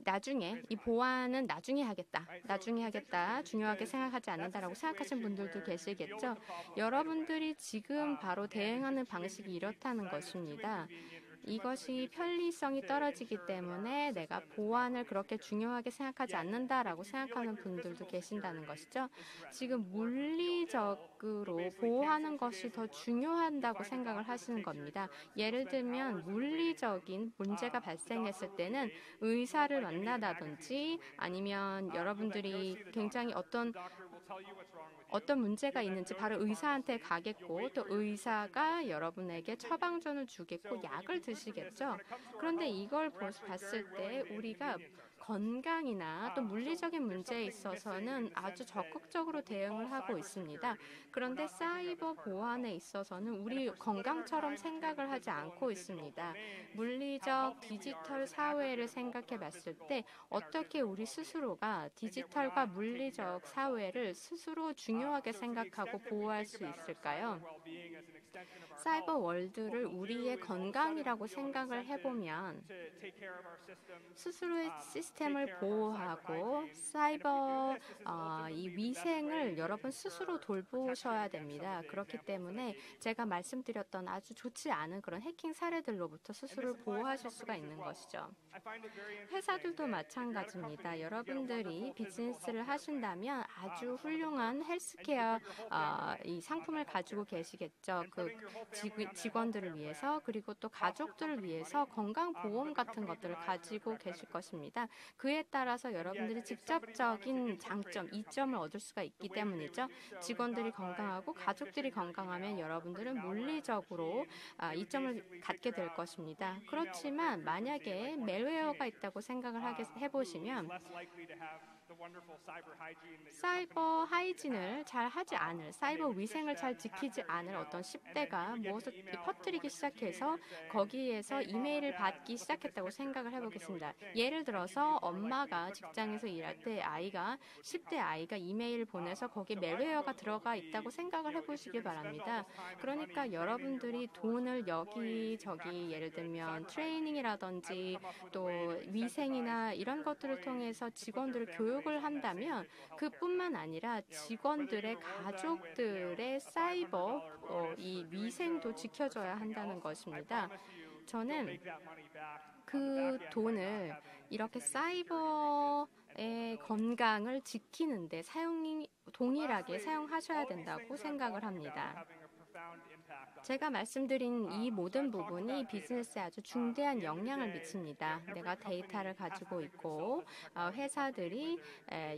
나중에 이 보안은 나중에 하겠다, 중요하게 생각하지 않는다라고 생각하시는 분들도 계시겠죠. 여러분들이 지금 바로 대응하는 방식이 이렇다는 것입니다. 이것이 편리성이 떨어지기 때문에 내가 보안을 그렇게 중요하게 생각하지 않는다라고 생각하는 분들도 계신다는 것이죠. 지금 물리적으로 보호하는 것이 더 중요하다고 생각을 하시는 겁니다. 예를 들면 물리적인 문제가 발생했을 때는 의사를 만나다든지 아니면 여러분들이 굉장히 어떤 문제가 있는지 바로 의사한테 가겠고 또 의사가 여러분에게 처방전을 주겠고 약을 드시겠죠. 그런데 이걸 봤을 때 우리가 건강이나 또 물리적인 문제에 있어서는 아주 적극적으로 대응을 하고 있습니다. 그런데 사이버 보안에 있어서는 우리 건강처럼 생각을 하지 않고 있습니다. 물리적 디지털 사회를 생각해 봤을 때 어떻게 우리 스스로가 디지털과 물리적 사회를 스스로 중요하게 생각하고 보호할 수 있을까요? 사이버 월드를 우리의 건강이라고 생각을 해보면 스스로의 시스템을 보호하고 사이버 이 위생을 여러분 스스로 돌보셔야 됩니다. 그렇기 때문에 제가 말씀드렸던 아주 좋지 않은 그런 해킹 사례들로부터 스스로를 보호하실 수가 있는 것이죠. 회사들도 마찬가지입니다. 여러분들이 비즈니스를 하신다면 아주 훌륭한 헬스케어 이 상품을 가지고 계시겠죠. 그 직원들을 위해서 그리고 또 가족들을 위해서 건강보험 같은 것들을 가지고 계실 것입니다. 그에 따라서 여러분들이 직접적인 장점, 이점을 얻을 수가 있기 때문이죠. 직원들이 건강하고 가족들이 건강하면 여러분들은 물리적으로 이점을 갖게 될 것입니다. 그렇지만 만약에 멜웨어가 있다고 생각을 해보시면 사이버 하이진을 잘 하지 않을, 사이버 위생을 잘 지키지 않을 어떤 10대가 무엇을 퍼뜨리기 시작해서 거기에서 이메일을 받기 시작했다고 생각을 해보겠습니다. 예를 들어서 엄마가 직장에서 일할 때 10대 아이가 이메일을 보내서 거기에 멜웨어가 들어가 있다고 생각을 해보시기 바랍니다. 그러니까 여러분들이 돈을 여기저기 예를 들면 트레이닝이라든지 또 위생이나 이런 것들을 통해서 직원들을 교육을 한다면 그뿐만 아니라 직원들의 가족들의 사이버 이 위생도 지켜줘야 한다는 것입니다. 저는 그 돈을 이렇게 사이버 건강을 지키는데 동일하게 사용하셔야 된다고 생각을 합니다. 제가 말씀드린 이 모든 부분이 비즈니스에 아주 중대한 영향을 미칩니다. 내가 데이터를 가지고 있고 회사들이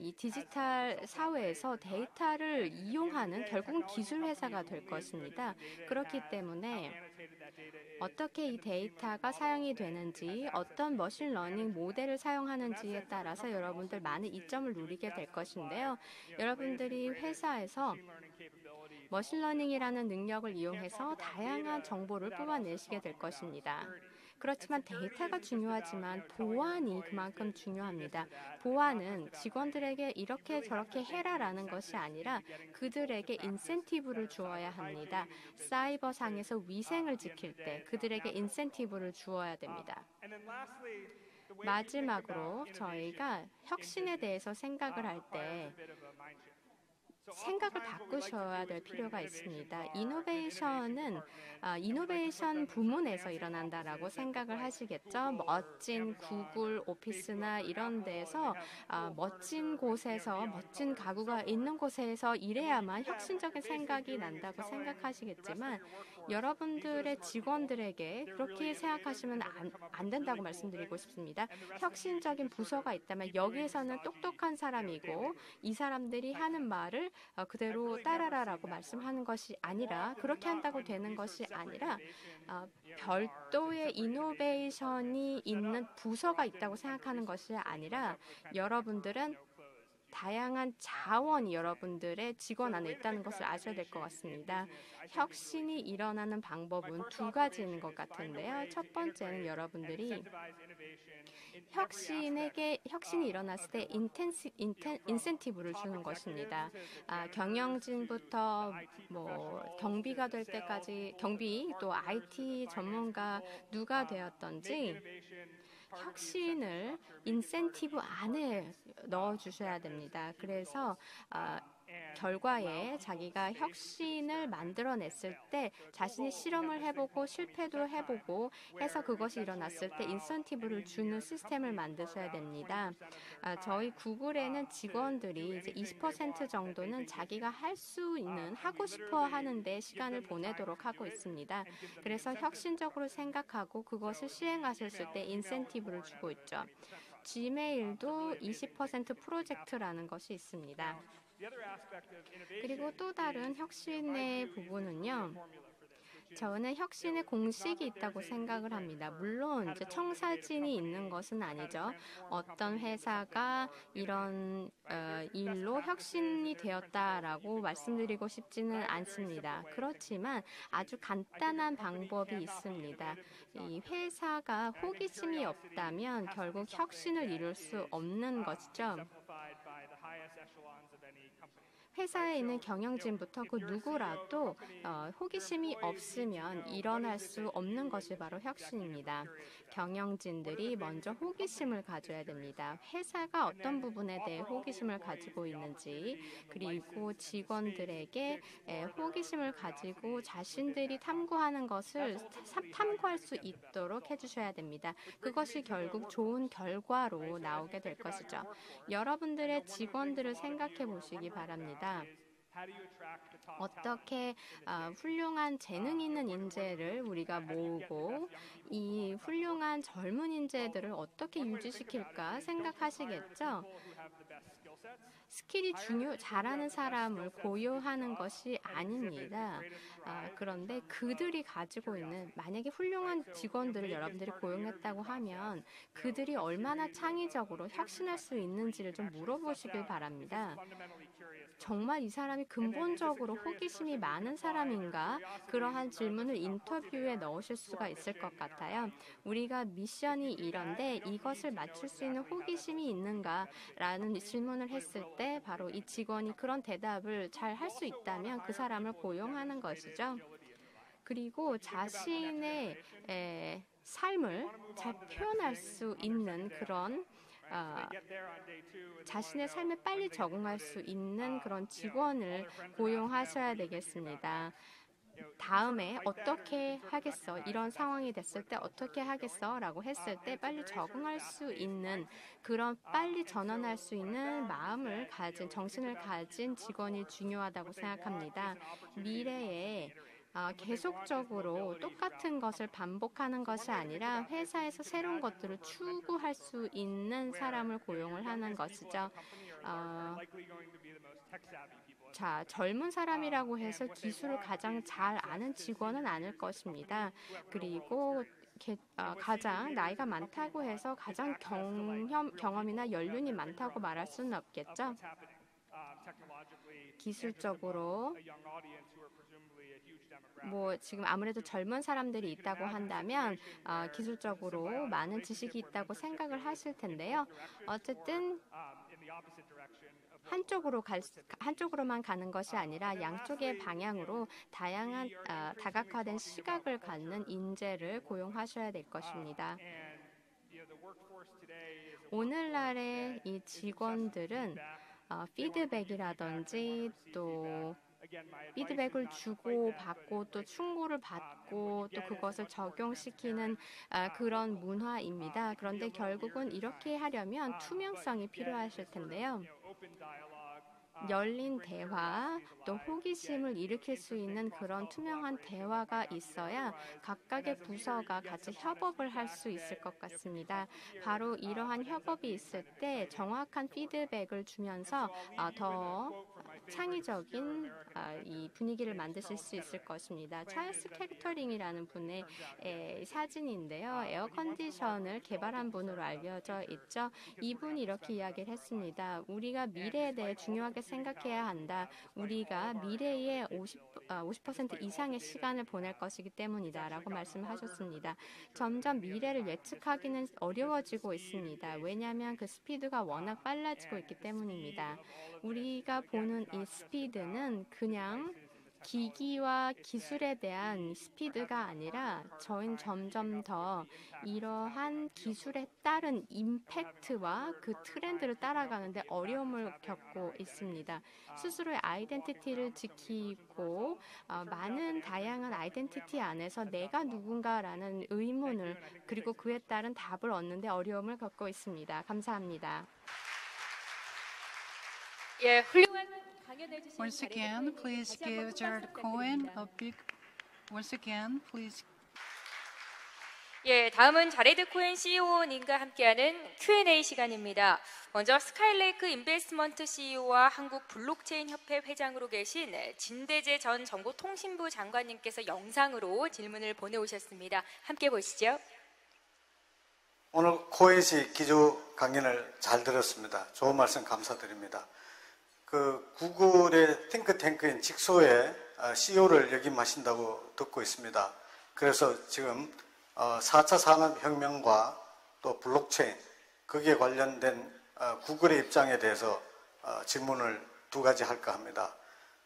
이 디지털 사회에서 데이터를 이용하는 결국은 기술 회사가 될 것입니다. 그렇기 때문에 어떻게 이 데이터가 사용이 되는지, 어떤 머신러닝 모델을 사용하는지에 따라서 여러분들 많은 이점을 누리게 될 것인데요. 여러분들이 회사에서 머신러닝이라는 능력을 이용해서 다양한 정보를 뽑아내시게 될 것입니다. 그렇지만 데이터가 중요하지만 보안이 그만큼 중요합니다. 보안은 직원들에게 이렇게 저렇게 해라라는 것이 아니라 그들에게 인센티브를 주어야 합니다. 사이버상에서 위생을 지킬 때 그들에게 인센티브를 주어야 됩니다. 마지막으로 저희가 혁신에 대해서 생각을 할 때 생각을 바꾸셔야 될 필요가 있습니다. 이노베이션 부문에서 일어난다라고 생각을 하시겠죠. 멋진 구글 오피스나 이런 데서 멋진 곳에서 멋진 가구가 있는 곳에서 일해야만 혁신적인 생각이 난다고 생각하시겠지만 여러분들의 직원들에게 그렇게 생각하시면 안 된다고 말씀드리고 싶습니다. 혁신적인 부서가 있다면 여기에서는 똑똑한 사람이고 이 사람들이 하는 말을 그대로 따라라라고 말씀하는 것이 아니라 그렇게 한다고 되는 것이 아니라 별도의 이노베이션이 있는 부서가 있다고 생각하는 것이 아니라 여러분들은 다양한 자원이 여러분들의 직원 안에 있다는 것을 아셔야 될 것 같습니다. 혁신이 일어나는 방법은 두 가지인 것 같은데요. 첫 번째는 여러분들이 혁신이 일어났을 때 인센티브를 주는 것입니다. 경영진부터 경비가 될 때까지 경비 또 IT 전문가 누가 되었던지 혁신을 인센티브 안에 넣어주셔야 됩니다. 그래서 결과에 자기가 혁신을 만들어냈을 때 자신이 실험을 해보고 실패도 해보고 해서 그것이 일어났을 때 인센티브를 주는 시스템을 만드셔야 됩니다. 저희 구글에는 직원들이 이제 20% 정도는 자기가 할 수 있는 하고 싶어 하는데 시간을 보내도록 하고 있습니다. 그래서 혁신적으로 생각하고 그것을 시행하셨을 때 인센티브를 주고 있죠. 지메일도 20% 프로젝트라는 것이 있습니다. 그리고 또 다른 혁신의 부분은요. 저는 혁신의 공식이 있다고 생각을 합니다. 물론 이제 청사진이 있는 것은 아니죠. 어떤 회사가 이런 일로 혁신이 되었다라고 말씀드리고 싶지는 않습니다. 그렇지만 아주 간단한 방법이 있습니다. 이 회사가 호기심이 없다면 결국 혁신을 이룰 수 없는 것이죠. 회사에 있는 경영진부터 그 누구라도 호기심이 없으면 일어날 수 없는 것이 바로 혁신입니다. 경영진들이 먼저 호기심을 가져야 됩니다. 회사가 어떤 부분에 대해 호기심을 가지고 있는지 그리고 직원들에게 호기심을 가지고 자신들이 탐구하는 것을 탐구할 수 있도록 해주셔야 됩니다. 그것이 결국 좋은 결과로 나오게 될 것이죠. 여러분들의 직원들을 생각해 보시기 바랍니다. 어떻게 훌륭한 재능 있는 인재를 우리가 모으고 이 훌륭한 젊은 인재들을 어떻게 유지시킬까 생각하시겠죠? 스킬이 잘하는 사람을 고용하는 것이 아닙니다. 그런데 그들이 가지고 있는 만약에 훌륭한 직원들을 여러분들이 고용했다고 하면 그들이 얼마나 창의적으로 혁신할 수 있는지를 좀 물어보시길 바랍니다. 정말 이 사람이 근본적으로 호기심이 많은 사람인가? 그러한 질문을 인터뷰에 넣으실 수가 있을 것 같아요. 우리가 미션이 이런데 이것을 맞출 수 있는 호기심이 있는가? 라는 질문을 했을 때 바로 이 직원이 그런 대답을 잘 할 수 있다면 그 사람을 고용하는 것이죠. 그리고 자신의 삶을 잘 표현할 수 있는 그런 자신의 삶에 빨리 적응할 수 있는 그런 직원을 고용하셔야 되겠습니다. 다음에 어떻게 하겠어? 이런 상황이 됐을 때 어떻게 하겠어? 라고 했을 때 빨리 적응할 수 있는 그런 빨리 전환할 수 있는 마음을 가진 정신을 가진 직원이 중요하다고 생각합니다. 미래에 계속적으로 똑같은 것을 반복하는 것이 아니라 회사에서 새로운 것들을 추구할 수 있는 사람을 고용을 하는 것이죠. 자, 젊은 사람이라고 해서 기술을 가장 잘 아는 직원은 아닐 것입니다. 그리고 가장 나이가 많다고 해서 가장 경험이나 연륜이 많다고 말할 수는 없겠죠. 기술적으로 지금 아무래도 젊은 사람들이 있다고 한다면 기술적으로 많은 지식이 있다고 생각을 하실 텐데요. 어쨌든 한쪽으로만 가는 것이 아니라 양쪽의 방향으로 다양한 다각화된 시각을 갖는 인재를 고용하셔야 될 것입니다. 오늘날의 이 직원들은 피드백이라든지 또 피드백을 주고 받고 또 충고를 받고 또 그것을 적용시키는 그런 문화입니다. 그런데 결국은 이렇게 하려면 투명성이 필요하실 텐데요. 열린 대화, 또 호기심을 일으킬 수 있는 그런 투명한 대화가 있어야 각각의 부서가 같이 협업을 할 수 있을 것 같습니다. 바로 이러한 협업이 있을 때 정확한 피드백을 주면서 더 창의적인 이 분위기를 만드실 수 있을 것입니다. 찰스 캐터링이라는 분의 사진인데요. 에어컨디션을 개발한 분으로 알려져 있죠. 이분이 이렇게 이야기를 했습니다. 우리가 미래에 대해 중요하게 생각해야 한다. 우리가 미래에 50% 이상의 시간을 보낼 것이기 때문이다 라고 말씀하셨습니다. 점점 미래를 예측하기는 어려워지고 있습니다. 왜냐하면 그 스피드가 워낙 빨라지고 있기 때문입니다. 우리가 보는 이 스피드는 그냥 기기와 기술에 대한 스피드가 아니라 저희는 점점 더 이러한 기술에 따른 임팩트와 그 트렌드를 따라가는데 어려움을 겪고 있습니다. 스스로의 아이덴티티를 지키고 많은 다양한 아이덴티티 안에서 내가 누군가라는 의문을 그리고 그에 따른 답을 얻는데 어려움을 겪고 있습니다. 감사합니다. 예, 훌륭한 강연해 주신 Once again, please give Jared Cohen a big. Once again, please. 예, 다음은 자레드 코엔 CEO님과 함께하는 Q&A 시간입니다. 먼저 스카이레이크 인베스트먼트 CEO와 한국 블록체인 협회 회장으로 계신 진대재 전 정보통신부 장관님께서 영상으로 질문을 보내오셨습니다. 함께 보시죠. 오늘 코엔 씨 기조 강연을 잘 들었습니다. 좋은 말씀 감사드립니다. 그 구글의 띵크탱크인 직소의 CEO를 역임하신다고 듣고 있습니다. 그래서 지금 4차 산업혁명과 또 블록체인, 거기에 관련된 구글의 입장에 대해서 질문을 두 가지 할까 합니다.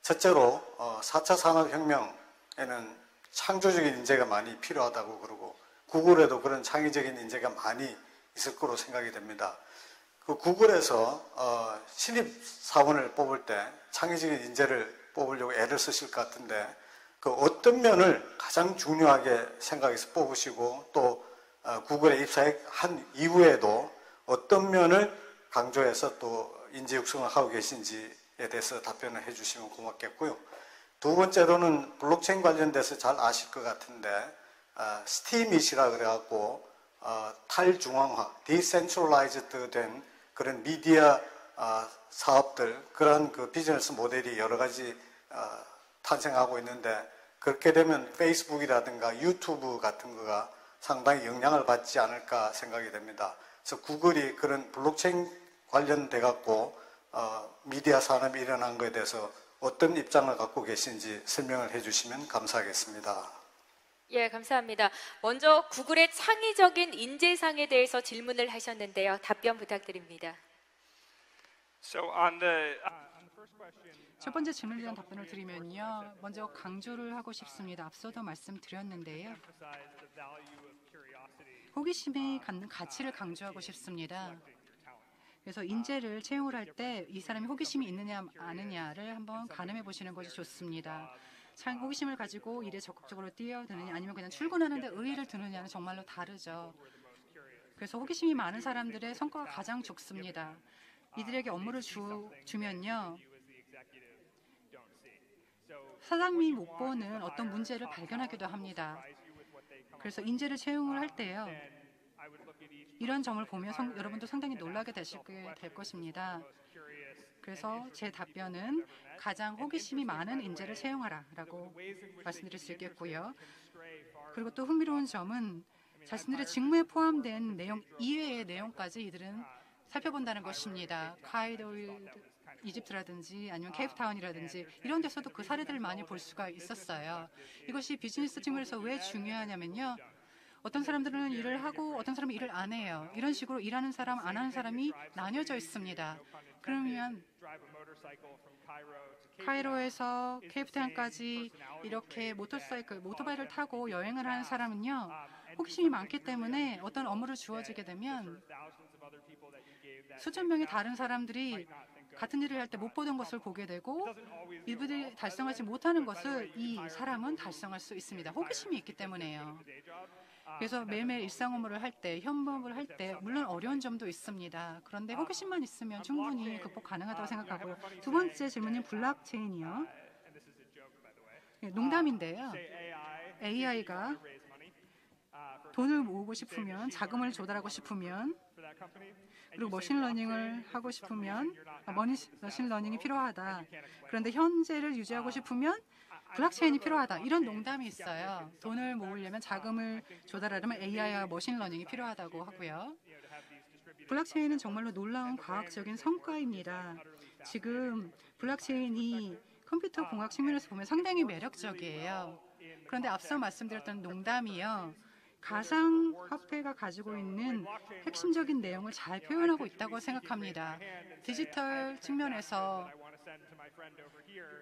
첫째로 4차 산업혁명에는 창조적인 인재가 많이 필요하다고 그러고 구글에도 그런 창의적인 인재가 많이 있을 거로 생각이 됩니다. 그 구글에서 신입사원을 뽑을 때 창의적인 인재를 뽑으려고 애를 쓰실 것 같은데 그 어떤 면을 가장 중요하게 생각해서 뽑으시고 또 구글에 입사한 이후에도 어떤 면을 강조해서 또 인재 육성을 하고 계신지에 대해서 답변을 해주시면 고맙겠고요. 두 번째로는 블록체인 관련돼서 잘 아실 것 같은데 스팀잇이라 그래갖고 탈중앙화, 디센트럴라이즈드 된 그런 미디어 사업들, 그런 그 비즈니스 모델이 여러 가지 탄생하고 있는데 그렇게 되면 페이스북이라든가 유튜브 같은 거가 상당히 영향을 받지 않을까 생각이 됩니다. 그래서 구글이 그런 블록체인 관련돼 갖고 미디어 산업이 일어난 것에 대해서 어떤 입장을 갖고 계신지 설명을 해주시면 감사하겠습니다. 예, 감사합니다. 먼저 구글의 창의적인 인재상에 대해서 질문을 하셨는데요. 답변 부탁드립니다. 첫 번째 질문에 대한 답변을 드리면요. 먼저 강조를 하고 싶습니다. 앞서도 말씀드렸는데요. 호기심이 갖는 가치를 강조하고 싶습니다. 그래서 인재를 채용을 할 때 이 사람이 호기심이 있느냐 아느냐를 한번 가늠해 보시는 것이 좋습니다. 호기심을 가지고 일에 적극적으로 뛰어드느냐 아니면 그냥 출근하는데 의의를 두느냐는 정말로 다르죠. 그래서 호기심이 많은 사람들의 성과가 가장 좋습니다. 이들에게 업무를 주면요. 사장님이 못 보는 어떤 문제를 발견하기도 합니다. 그래서 인재를 채용을 할 때요. 이런 점을 보면 여러분도 상당히 놀라게 될 것입니다. 그래서 제 답변은 가장 호기심이 많은 인재를 채용하라라고 말씀드릴 수 있겠고요. 그리고 또 흥미로운 점은 자신들의 직무에 포함된 내용 이외의 내용까지 이들은 살펴본다는 것입니다. 카이로 이집트라든지 아니면 케이프타운이라든지 이런 데서도 그 사례들을 많이 볼 수가 있었어요. 이것이 비즈니스 측면에서 왜 중요하냐면요. 어떤 사람들은 일을 하고 어떤 사람은 일을 안 해요. 이런 식으로 일하는 사람, 안 하는 사람이 나뉘어져 있습니다. 그러면 카이로에서 케이프타운까지 이렇게 오토바이를 타고 여행을 하는 사람은요. 호기심이 많기 때문에 어떤 업무를 주어지게 되면 수천 명의 다른 사람들이 같은 일을 할 때 못 보던 것을 보게 되고 이분들이 달성하지 못하는 것을 이 사람은 달성할 수 있습니다. 호기심이 있기 때문에요. 그래서 매일매일 일상 업무를 할 때, 현업을 할 때 물론 어려운 점도 있습니다. 그런데 호기심만 있으면 충분히 극복 가능하다고 생각하고요. 두 번째 질문은 블록체인이요. 농담인데요. AI가 돈을 모으고 싶으면, 자금을 조달하고 싶으면, 그리고 머신러닝을 하고 싶으면 머신러닝이 필요하다. 그런데 현재를 유지하고 싶으면 블록체인이 필요하다. 이런 농담이 있어요. 돈을 모으려면 자금을 조달하려면 AI와 머신러닝이 필요하다고 하고요. 블록체인은 정말로 놀라운 과학적인 성과입니다. 지금 블록체인이 컴퓨터 공학 측면에서 보면 상당히 매력적이에요. 그런데 앞서 말씀드렸던 농담이요. 가상화폐가 가지고 있는 핵심적인 내용을 잘 표현하고 있다고 생각합니다. 디지털 측면에서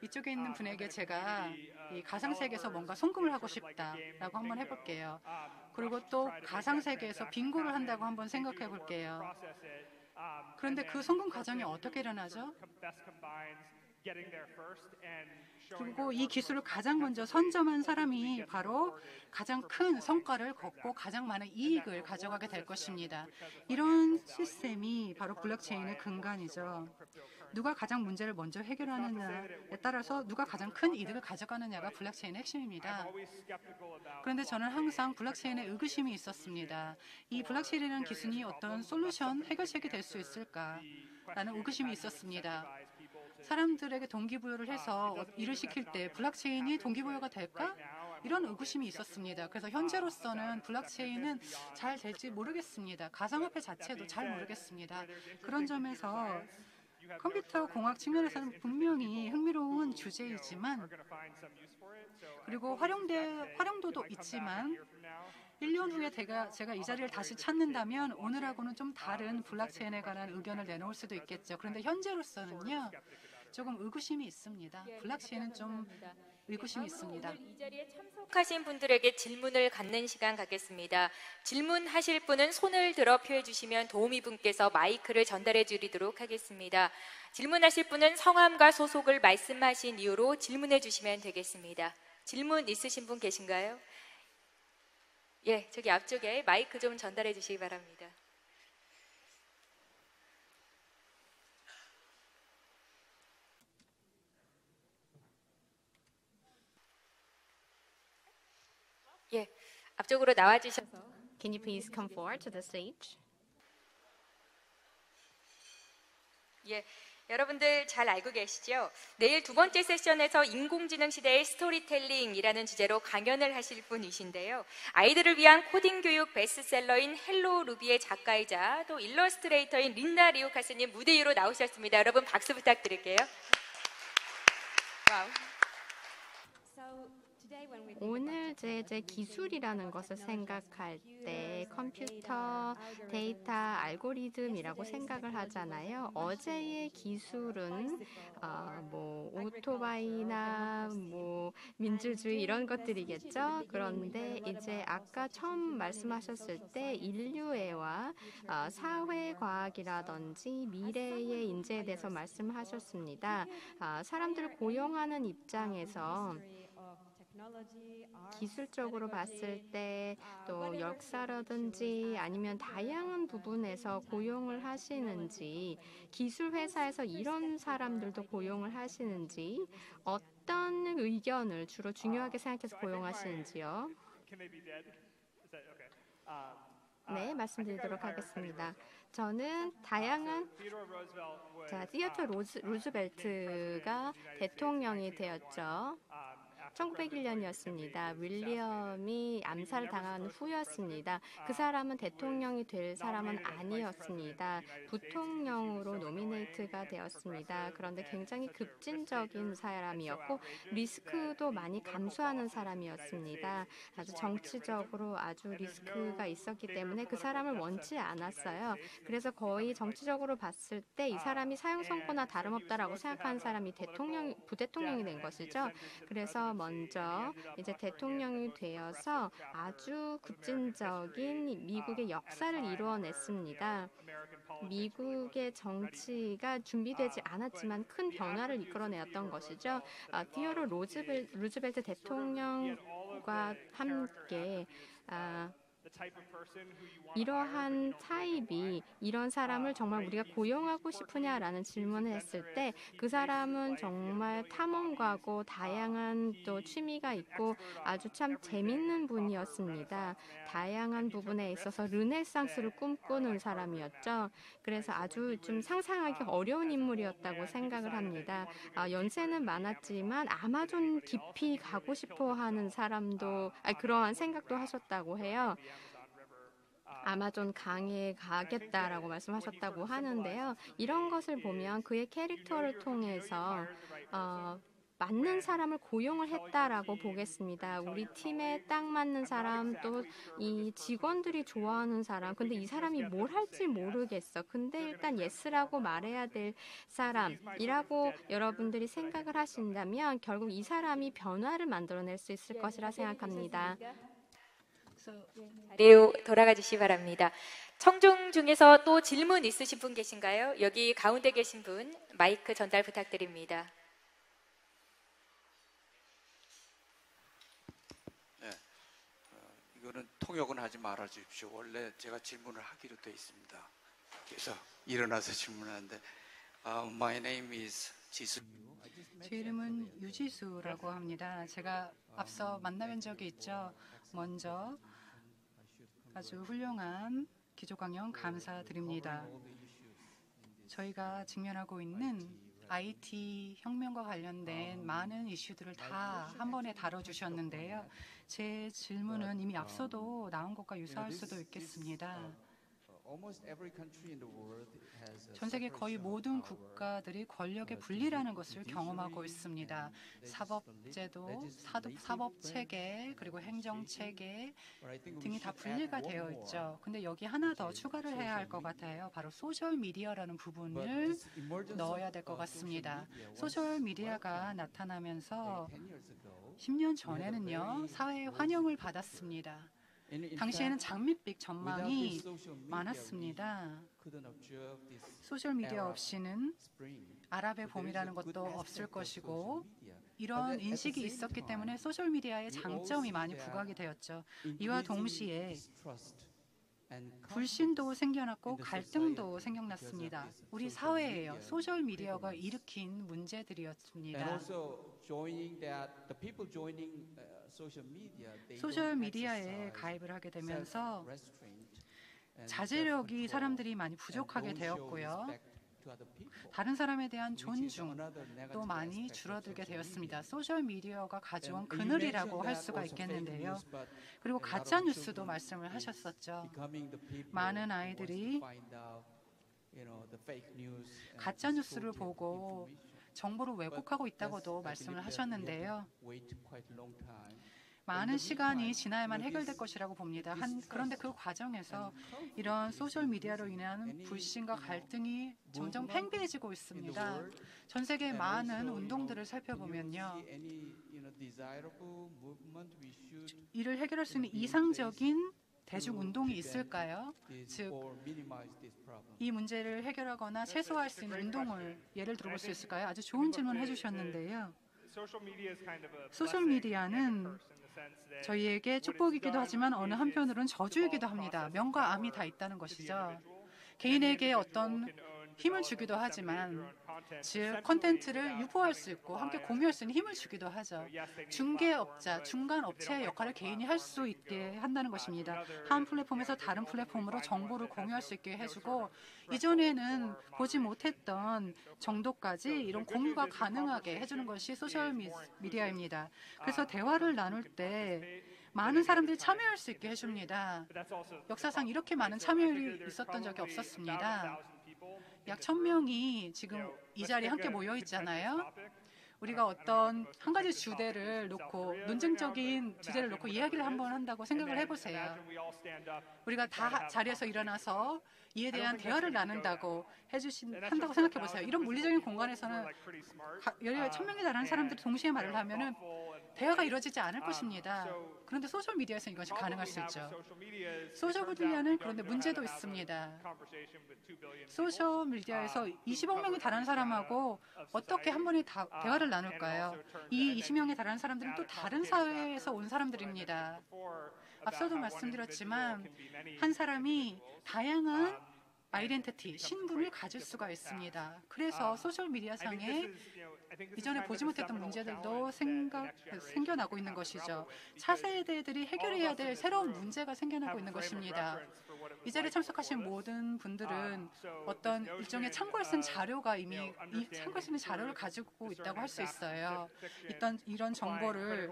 이쪽에 있는 분에게 제가 이 가상세계에서 뭔가 송금을 하고 싶다라고 한번 해볼게요. 그리고 또 가상세계에서 빙고를 한다고 한번 생각해 볼게요. 그런데 그 송금 과정이 어떻게 일어나죠? 그리고 이 기술을 가장 먼저 선점한 사람이 바로 가장 큰 성과를 거두고 가장 많은 이익을 가져가게 될 것입니다. 이런 시스템이 바로 블록체인의 근간이죠. 누가 가장 문제를 먼저 해결하느냐에 따라서 누가 가장 큰 이득을 가져가느냐가 블록체인의 핵심입니다. 그런데 저는 항상 블록체인에 의구심이 있었습니다. 이 블록체인이라는 기술이 어떤 솔루션, 해결책이 될 수 있을까라는 의구심이 있었습니다. 사람들에게 동기부여를 해서 일을 시킬 때 블록체인이 동기부여가 될까? 이런 의구심이 있었습니다. 그래서 현재로서는 블록체인은 잘 될지 모르겠습니다. 가상화폐 자체도 잘 모르겠습니다. 그런 점에서 컴퓨터 공학 측면에서는 분명히 흥미로운 주제이지만 그리고 활용도도 있지만 1년 후에 제가 이 자리를 다시 찾는다면 오늘하고는 좀 다른 블록체인에 관한 의견을 내놓을 수도 있겠죠. 그런데 현재로서는요. 조금 의구심이 있습니다. 블록체인은 좀 의구심이 있습니다. 오늘 이 자리에 참석하신 분들에게 질문을 갖는 시간 갖겠습니다. 질문하실 분은 손을 들어 표해 주시면 도우미 분께서 마이크를 전달해 드리도록 하겠습니다. 질문하실 분은 성함과 소속을 말씀하신 이유로 질문해 주시면 되겠습니다. 질문 있으신 분 계신가요? 예, 저기 앞쪽에 마이크 좀 전달해 주시기 바랍니다. 예, 앞쪽으로 나와 주셔서 Can you please come forward to the stage? 예, 여러분들 잘 알고 계시죠? 내일 두 번째 세션에서 인공지능 시대의 스토리텔링이라는 주제로 강연을 하실 분이신데요. 아이들을 위한 코딩 교육 베스트셀러인 헬로 루비의 작가이자 또 일러스트레이터인 린다 리오 카스님 무대 위로 나오셨습니다. 여러분 박수 부탁드릴게요. 와우. 오늘 제 기술이라는 것을 생각할 때 컴퓨터, 데이터, 알고리즘이라고 생각을 하잖아요. 어제의 기술은 뭐 오토바이나 뭐 민주주의 이런 것들이겠죠. 그런데 이제 아까 처음 말씀하셨을 때 인류애와 사회과학이라든지 미래의 인재에 대해서 말씀하셨습니다. 사람들을 고용하는 입장에서 기술적으로 봤을 때 또 역사라든지 아니면 다양한 부분에서 고용을 하시는지, 기술 회사에서 이런 사람들도 고용을 하시는지, 어떤 의견을 주로 중요하게 생각해서 고용하시는지요? Can they be dead? Is that okay? 네, 말씀드리도록 하겠습니다. 저는 다양한 Theodore Roosevelt was 자, 티어터 루즈벨트가 대통령이 되었죠. 1901년이었습니다. 윌리엄이 암살을 당한 후였습니다. 그 사람은 대통령이 될 사람은 아니었습니다. 부통령으로 노미네이트가 되었습니다. 그런데 굉장히 급진적인 사람이었고 리스크도 많이 감수하는 사람이었습니다. 아주 정치적으로 아주 리스크가 있었기 때문에 그 사람을 원치 않았어요. 그래서 거의 정치적으로 봤을 때 이 사람이 사형선고나 다름없다라고 생각하는 사람이 부대통령이 된 것이죠. 그래서 먼저 이제 대통령이 되어서 아주 급진적인 미국의 역사를 이루어냈습니다. 미국의 정치가 준비되지 않았지만 큰 변화를 이끌어내었던 것이죠. 티오로 루즈벨트 대통령과 함께 이러한 타입이 이런 사람을 정말 우리가 고용하고 싶으냐라는 질문을 했을 때 그 사람은 정말 탐험가고 다양한 또 취미가 있고 아주 참 재밌는 분이었습니다. 다양한 부분에 있어서 르네상스를 꿈꾸는 사람이었죠. 그래서 아주 좀 상상하기 어려운 인물이었다고 생각을 합니다. 연세는 많았지만 아마존 깊이 가고 싶어 하는 사람도 그러한 생각도 하셨다고 해요. 아마존 강에 가겠다라고 말씀하셨다고 하는데요. 이런 것을 보면 그의 캐릭터를 통해서 맞는 사람을 고용을 했다라고 보겠습니다. 우리 팀에 딱 맞는 사람, 또 이 직원들이 좋아하는 사람. 근데 이 사람이 뭘 할지 모르겠어. 근데 일단 예스라고 말해야 될 사람이라고 여러분들이 생각을 하신다면 결국 이 사람이 변화를 만들어낼 수 있을 것이라 생각합니다. 자리로 돌아가 주시기 바랍니다. 청중 중에서 또 질문 있으신 분 계신가요? 여기 가운데 계신 분 마이크 전달 부탁드립니다. 네, 이거는 통역은 하지 말아 주십시오. 원래 제가 질문을 하기로 돼 있습니다. 그래서 일어나서 질문하는데, My name is 지수. 제 이름은 유지수라고 합니다. 제가 앞서 만나뵌 적이 있죠. 먼저 아주 훌륭한 기조 강연 감사드립니다. 저희가 직면하고 있는 IT 혁명과 관련된 많은 이슈들을 다 한 번에 다뤄주셨는데요. 제 질문은 이미 앞서도 나온 것과 유사할 수도 있겠습니다. 전 세계 거의 모든 국가들이 권력의 분리라는 것을 경험하고 있습니다. 사법제도, 사법체계, 그리고 행정체계 등이 다 분리가 되어 있죠. 근데 여기 하나 더 추가를 해야 할 것 같아요. 바로 소셜미디어라는 부분을 넣어야 될 것 같습니다. 소셜미디어가 나타나면서 10년 전에는요, 사회의 환영을 받았습니다. 당시에는 장밋빛 전망이 많았습니다. 소셜미디어 없이는 아랍의 봄이라는 것도 없을 것이고 이런 인식이 있었기 때문에 소셜미디어의 장점이 많이 부각이 되었죠. 이와 동시에 불신도 생겨났고 갈등도 생겨났습니다. 우리 사회에요. 소셜미디어가 일으킨 문제들이었습니다. 소셜미디어에 가입을 하게 되면서 자제력이 사람들이 많이 부족하게 되었고요. 다른 사람에 대한 존중도 많이 줄어들게 되었습니다. 소셜미디어가 가져온 그늘이라고 할 수가 있겠는데요. 그리고 가짜뉴스도 말씀을 하셨었죠. 많은 아이들이 가짜뉴스를 보고 정보를 왜곡하고 있다고도 말씀을 하셨는데요. 많은 시간이 지나야만 해결될 것이라고 봅니다. 그런데 그 과정에서 이런 소셜미디어로 인한 불신과 갈등이 점점 팽배해지고 있습니다. 전 세계의 많은 운동들을 살펴보면요. 이를 해결할 수 있는 이상적인 대중운동이 있을까요? 즉, 이 문제를 해결하거나 최소화할 수 있는 운동을 예를 들어볼 수 있을까요? 아주 좋은 질문 해주셨는데요. 소셜미디어는 저희에게 축복이기도 하지만 어느 한편으로는 저주이기도 합니다. 명과 암이 다 있다는 것이죠. 개인에게 어떤 힘을 주기도 하지만, 즉 콘텐츠를 유포할 수 있고 함께 공유할 수 있는 힘을 주기도 하죠. 중개업자, 중간 업체의 역할을 개인이 할 수 있게 한다는 것입니다. 한 플랫폼에서 다른 플랫폼으로 정보를 공유할 수 있게 해주고, 이전에는 보지 못했던 정도까지 이런 공유가 가능하게 해주는 것이 소셜 미디어입니다. 그래서 대화를 나눌 때 많은 사람들이 참여할 수 있게 해줍니다. 역사상 이렇게 많은 참여율이 있었던 적이 없었습니다. 약 1,000명이 지금 이 자리에 함께 모여 있잖아요. 우리가 어떤 한 가지 주제를 놓고, 논쟁적인 주제를 놓고 이야기를 한번 한다고 생각을 해보세요. 우리가 다 자리에서 일어나서 이에 대한 대화를 나눈다고 한다고 생각해 보세요. 이런 물리적인 공간에서는 1,000명이 달하는 사람들이 동시에 말을 하면은 대화가 이루어지지 않을 것입니다. 그런데 소셜미디어에서 이것이 가능할 수 있죠. 소셜미디어는 그런데 문제도 있습니다. 소셜미디어에서 20억 명이 달하는 사람하고 어떻게 한 번에 대화를 나눌까요? 이 20명에 달하는 사람들은 또 다른 사회에서 온 사람들입니다. 앞서도 말씀드렸지만 한 사람이 다양한 아이덴티티, 신분을 가질 수가 있습니다. 그래서 소셜미디어상에 이전에 보지 못했던 문제들도 생겨나고 있는 것이죠. 차세대들이 해결해야 될 새로운 문제가 생겨나고 있는 것입니다. 이 자리에 참석하신 모든 분들은 어떤 일종의 참고할 수 있는 자료가 이미 참고할 수 있는 자료를 가지고 있다고 할 수 있어요. 이런 정보를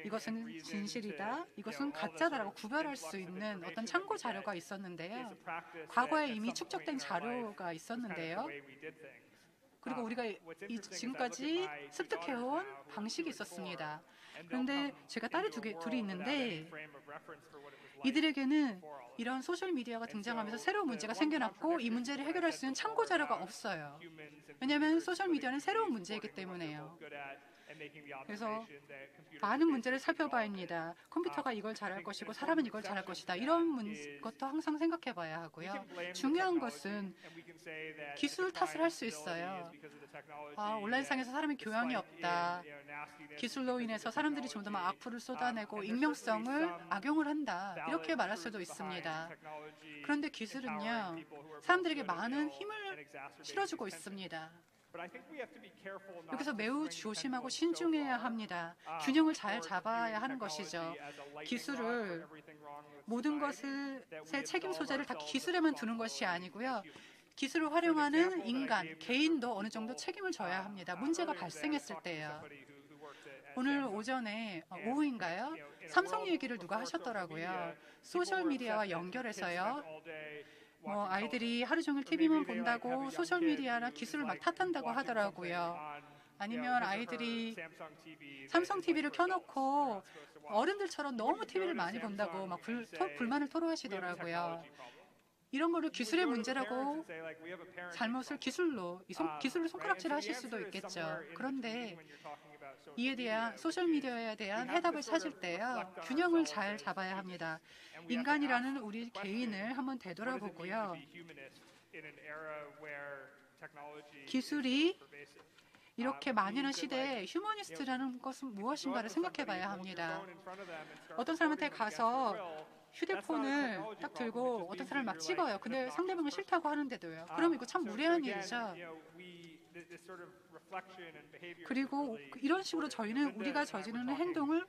이것은 진실이다, 이것은 가짜다라고 구별할 수 있는 어떤 참고 자료가 있었는데요. 과거에 이미 축적된 자료가 있었는데요. 그리고 우리가 지금까지 습득해온 방식이 있었습니다. 그런데 제가 딸이 둘이 있는데 이들에게는 이런 소셜미디어가 등장하면서 새로운 문제가 생겨났고 이 문제를 해결할 수 있는 참고 자료가 없어요. 왜냐하면 소셜미디어는 새로운 문제이기 때문에요. 그래서 많은 문제를 살펴봐야 합니다. 컴퓨터가 이걸 잘할 것이고 사람은 이걸 잘할 것이다. 이런 것도 항상 생각해 봐야 하고요. 중요한 것은 기술 탓을 할 수 있어요. 온라인상에서 사람의 교양이 없다. 기술로 인해서 사람들이 좀 더 악플을 쏟아내고 익명성을 악용을 한다. 이렇게 말할 수도 있습니다. 그런데 기술은요, 사람들에게 많은 힘을 실어주고 있습니다. 여기서 매우 조심하고 신중해야 합니다. 균형을 잘 잡아야 하는 것이죠. 기술을 모든 것의 책임 소재를 다 기술에만 두는 것이 아니고요. 기술을 활용하는 인간, 개인도 어느 정도 책임을 져야 합니다. 문제가 발생했을 때요. 오늘 오후인가요? 삼성 얘기를 누가 하셨더라고요. 소셜미디어와 연결해서요. 아이들이 하루 종일 TV만 본다고 소셜미디어나 기술을 막 탓한다고 하더라고요. 아니면 아이들이 삼성 TV를 켜놓고 어른들처럼 너무 TV를 많이 본다고 막 불만을 토로하시더라고요. 이런 거를 기술의 문제라고 잘못을 기술로 손가락질 하실 수도 있겠죠. 그런데 이에 대한 소셜미디어에 대한 해답을 찾을 때요, 균형을 잘 잡아야 합니다. 인간이라는 우리 개인을 한번 되돌아보고요. 기술이 이렇게 만연한 시대에 휴머니스트라는 것은 무엇인가를 생각해 봐야 합니다. 어떤 사람한테 가서 휴대폰을 딱 들고 어떤 사람을 막 찍어요. 근데 상대방은 싫다고 하는데도요. 그럼 이거 참 무례한 일이죠. 그리고 이런 식으로 저희는 우리가 저지르는 행동을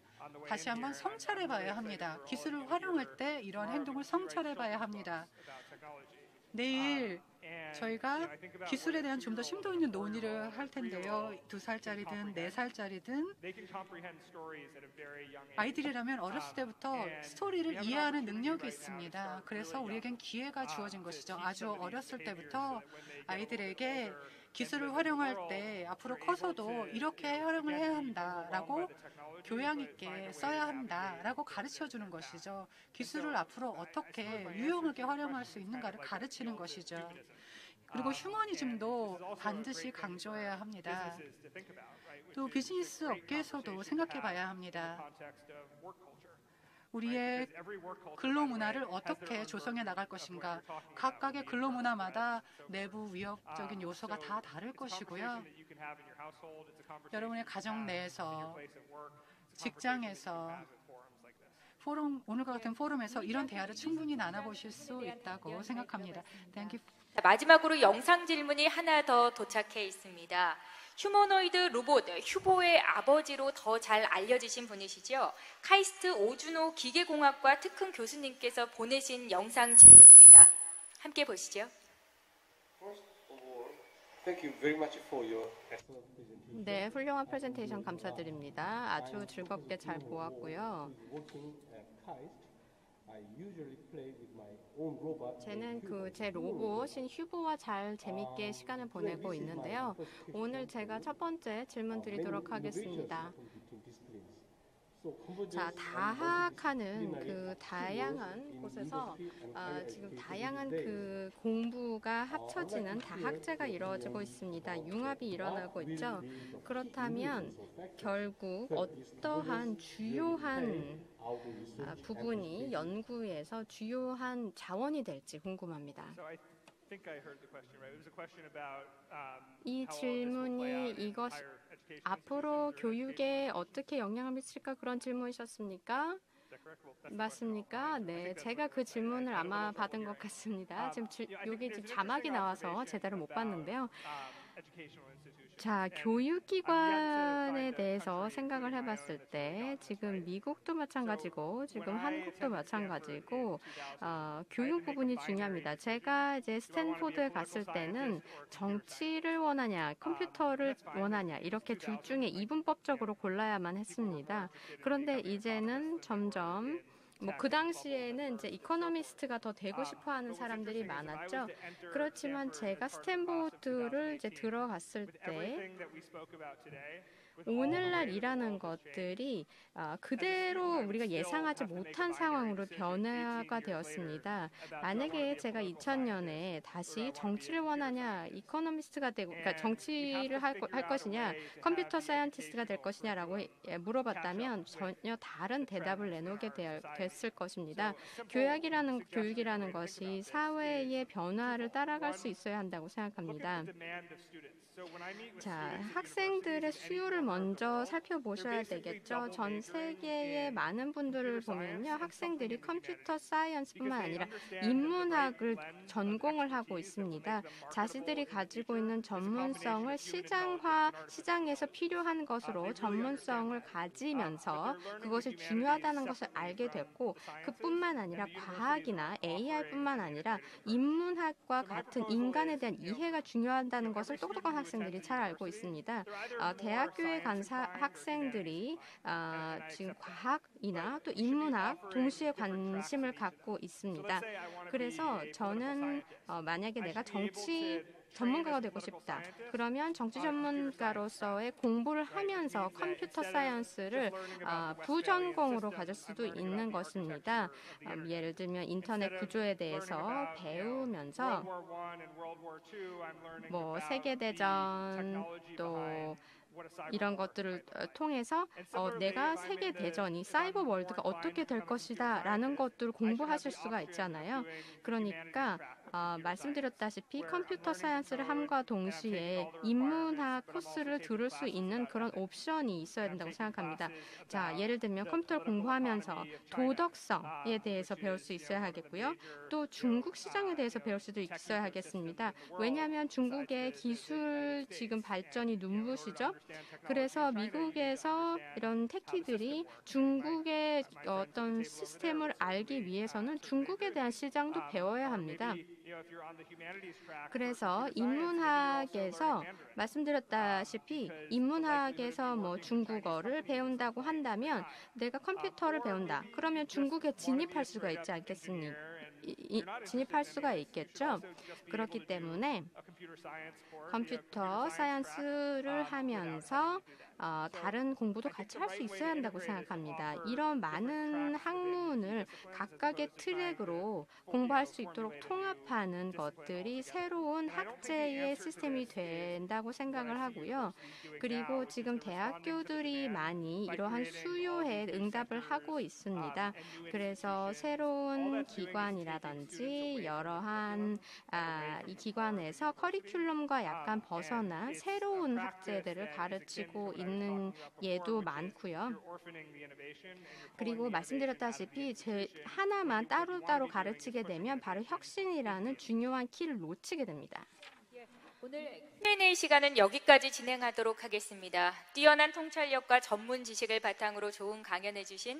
다시 한번 성찰해 봐야 합니다. 기술을 활용할 때 이런 행동을 성찰해 봐야 합니다. 내일 저희가 기술에 대한 좀 더 심도 있는 논의를 할 텐데요. 2살짜리든 4살짜리든 아이들이라면 어렸을 때부터 스토리를 이해하는 능력이 있습니다. 그래서 우리에겐 기회가 주어진 것이죠. 아주 어렸을 때부터 아이들에게 기술을 활용할 때 앞으로 커서도 이렇게 활용을 해야 한다라고 교양 있게 써야 한다라고 가르쳐주는 것이죠. 기술을 앞으로 어떻게 유용하게 활용할 수 있는가를 가르치는 것이죠. 그리고 휴머니즘도 반드시 강조해야 합니다. 또 비즈니스 업계에서도 생각해 봐야 합니다. 우리의 근로 문화를 어떻게 조성해 나갈 것인가. 각각의 근로 문화마다 내부 위협적인 요소가 다 다를 것이고요. 여러분의 가정 내에서, 직장에서, 오늘과 같은 포럼에서 이런 대화를 충분히 나눠보실 수 있다고 생각합니다. Thank you. 자, 마지막으로 영상 질문이 하나 더 도착해 있습니다. 휴머노이드 로봇 휴보의 아버지로 더 잘 알려지신 분이시죠. 카이스트 오준호 기계공학과 특훈 교수님께서 보내신 영상 질문입니다. 함께 보시죠. 네, 훌륭한 프레젠테이션 감사드립니다. 아주 즐겁게 잘 보았고요. 저는 제 로봇인 휴보와 잘 재밌게 시간을 보내고 있는데요. 오늘 제가 첫 번째 질문 드리도록 하겠습니다. 자, 다학하는 그 다양한 곳에서 지금 다양한 그 공부가 합쳐지는 다학제가 이루어지고 있습니다. 융합이 일어나고 있죠. 그렇다면 결국 어떠한 주요한 부분이 연구에서 주요한 자원이 될지 궁금합니다. 이 질문이 앞으로 교육에 어떻게 영향을 미칠까 그런 질문이셨습니까? 맞습니까? 네, 제가 그 질문을 아마 받은 것 같습니다. 여기 지금 자막이 나와서 제대로 못 봤는데요. 자, 교육기관에 대해서 생각을 해봤을 때 지금 미국도 마찬가지고 지금 한국도 마찬가지고 교육 부분이 중요합니다. 제가 이제 스탠포드에 갔을 때는 정치를 원하냐, 컴퓨터를 원하냐 이렇게 둘 중에 이분법적으로 골라야만 했습니다. 그런데 이제는 점점 그 당시에는 이제 이코노미스트가 더 되고 싶어하는 사람들이 많았죠. 그렇지만 제가 스탠포드를 이제 들어갔을 때 오늘날 일하는 것들이 그대로 우리가 예상하지 못한 상황으로 변화가 되었습니다. 만약에 제가 2000년에 다시 정치를 원하냐, 이코노미스트가 되고, 그러니까 정치를 할 것이냐, 컴퓨터 사이언티스트가 될 것이냐라고 물어봤다면 전혀 다른 대답을 내놓게 됐을 것입니다. 교육이라는 것이 사회의 변화를 따라갈 수 있어야 한다고 생각합니다. 자, 학생들의 수요를 먼저 살펴보셔야 되겠죠. 전 세계의 많은 분들을 보면요. 학생들이 컴퓨터 사이언스뿐만 아니라 인문학을 전공을 하고 있습니다. 자신들이 가지고 있는 전문성을 시장에서 필요한 것으로 전문성을 가지면서 그것이 중요하다는 것을 알게 됐고 그뿐만 아니라 과학이나 AI뿐만 아니라 인문학과 같은 인간에 대한 이해가 중요하다는 것을 똑똑한 학생들이 잘 알고 있습니다. 대학교에 간 학생들이 지금 과학이나 또 인문학 동시에 관심을 갖고 있습니다. 그래서 저는 만약에 내가 정치 전문가가 되고 싶다. 그러면 정치 전문가로서의 공부를 하면서 컴퓨터 사이언스를 부전공으로 가질 수도 있는 것입니다. 예를 들면 인터넷 구조에 대해서 배우면서 세계대전 또 이런 것들을 통해서 내가 세계대전이 사이버 월드가 어떻게 될 것이다 라는 것들을 공부하실 수가 있잖아요. 그러니까 말씀드렸다시피 컴퓨터 사이언스를 함과 동시에 인문학 코스를 들을 수 있는 그런 옵션이 있어야 된다고 생각합니다. 자, 예를 들면 컴퓨터를 공부하면서 도덕성에 대해서 배울 수 있어야 하겠고요. 또 중국 시장에 대해서 배울 수도 있어야 하겠습니다. 왜냐하면 중국의 기술 지금 발전이 눈부시죠. 그래서 미국에서 이런 테키들이 중국의 어떤 시스템을 알기 위해서는 중국에 대한 시장도 배워야 합니다. 그래서 인문학에서 말씀드렸다시피 인문학에서 중국어를 배운다고 한다면 내가 컴퓨터를 배운다. 그러면 중국에 진입할 수가 있지 않겠습니까? 진입할 수가 있겠죠. 그렇기 때문에 컴퓨터 사이언스를 하면서 다른 공부도 같이 할 수 있어야 한다고 생각합니다. 이런 많은 학문을 각각의 트랙으로 공부할 수 있도록 통합하는 것들이 새로운 학제의 시스템이 된다고 생각을 하고요. 그리고 지금 대학교들이 많이 이러한 수요에 응답을 하고 있습니다. 그래서 새로운 기관이라든지 여러한 이 기관에서 커리큘럼과 약간 벗어난 새로운 학제들을 가르치고 있는 예도 많고요. 그리고 말씀드렸다시피 하나만 따로따로 가르치게 되면 바로 혁신이라는 중요한 키를 놓치게 됩니다. 오늘 Q&A 시간은 여기까지 진행하도록 하겠습니다. 뛰어난 통찰력과 전문 지식을 바탕으로 좋은 강연해 주신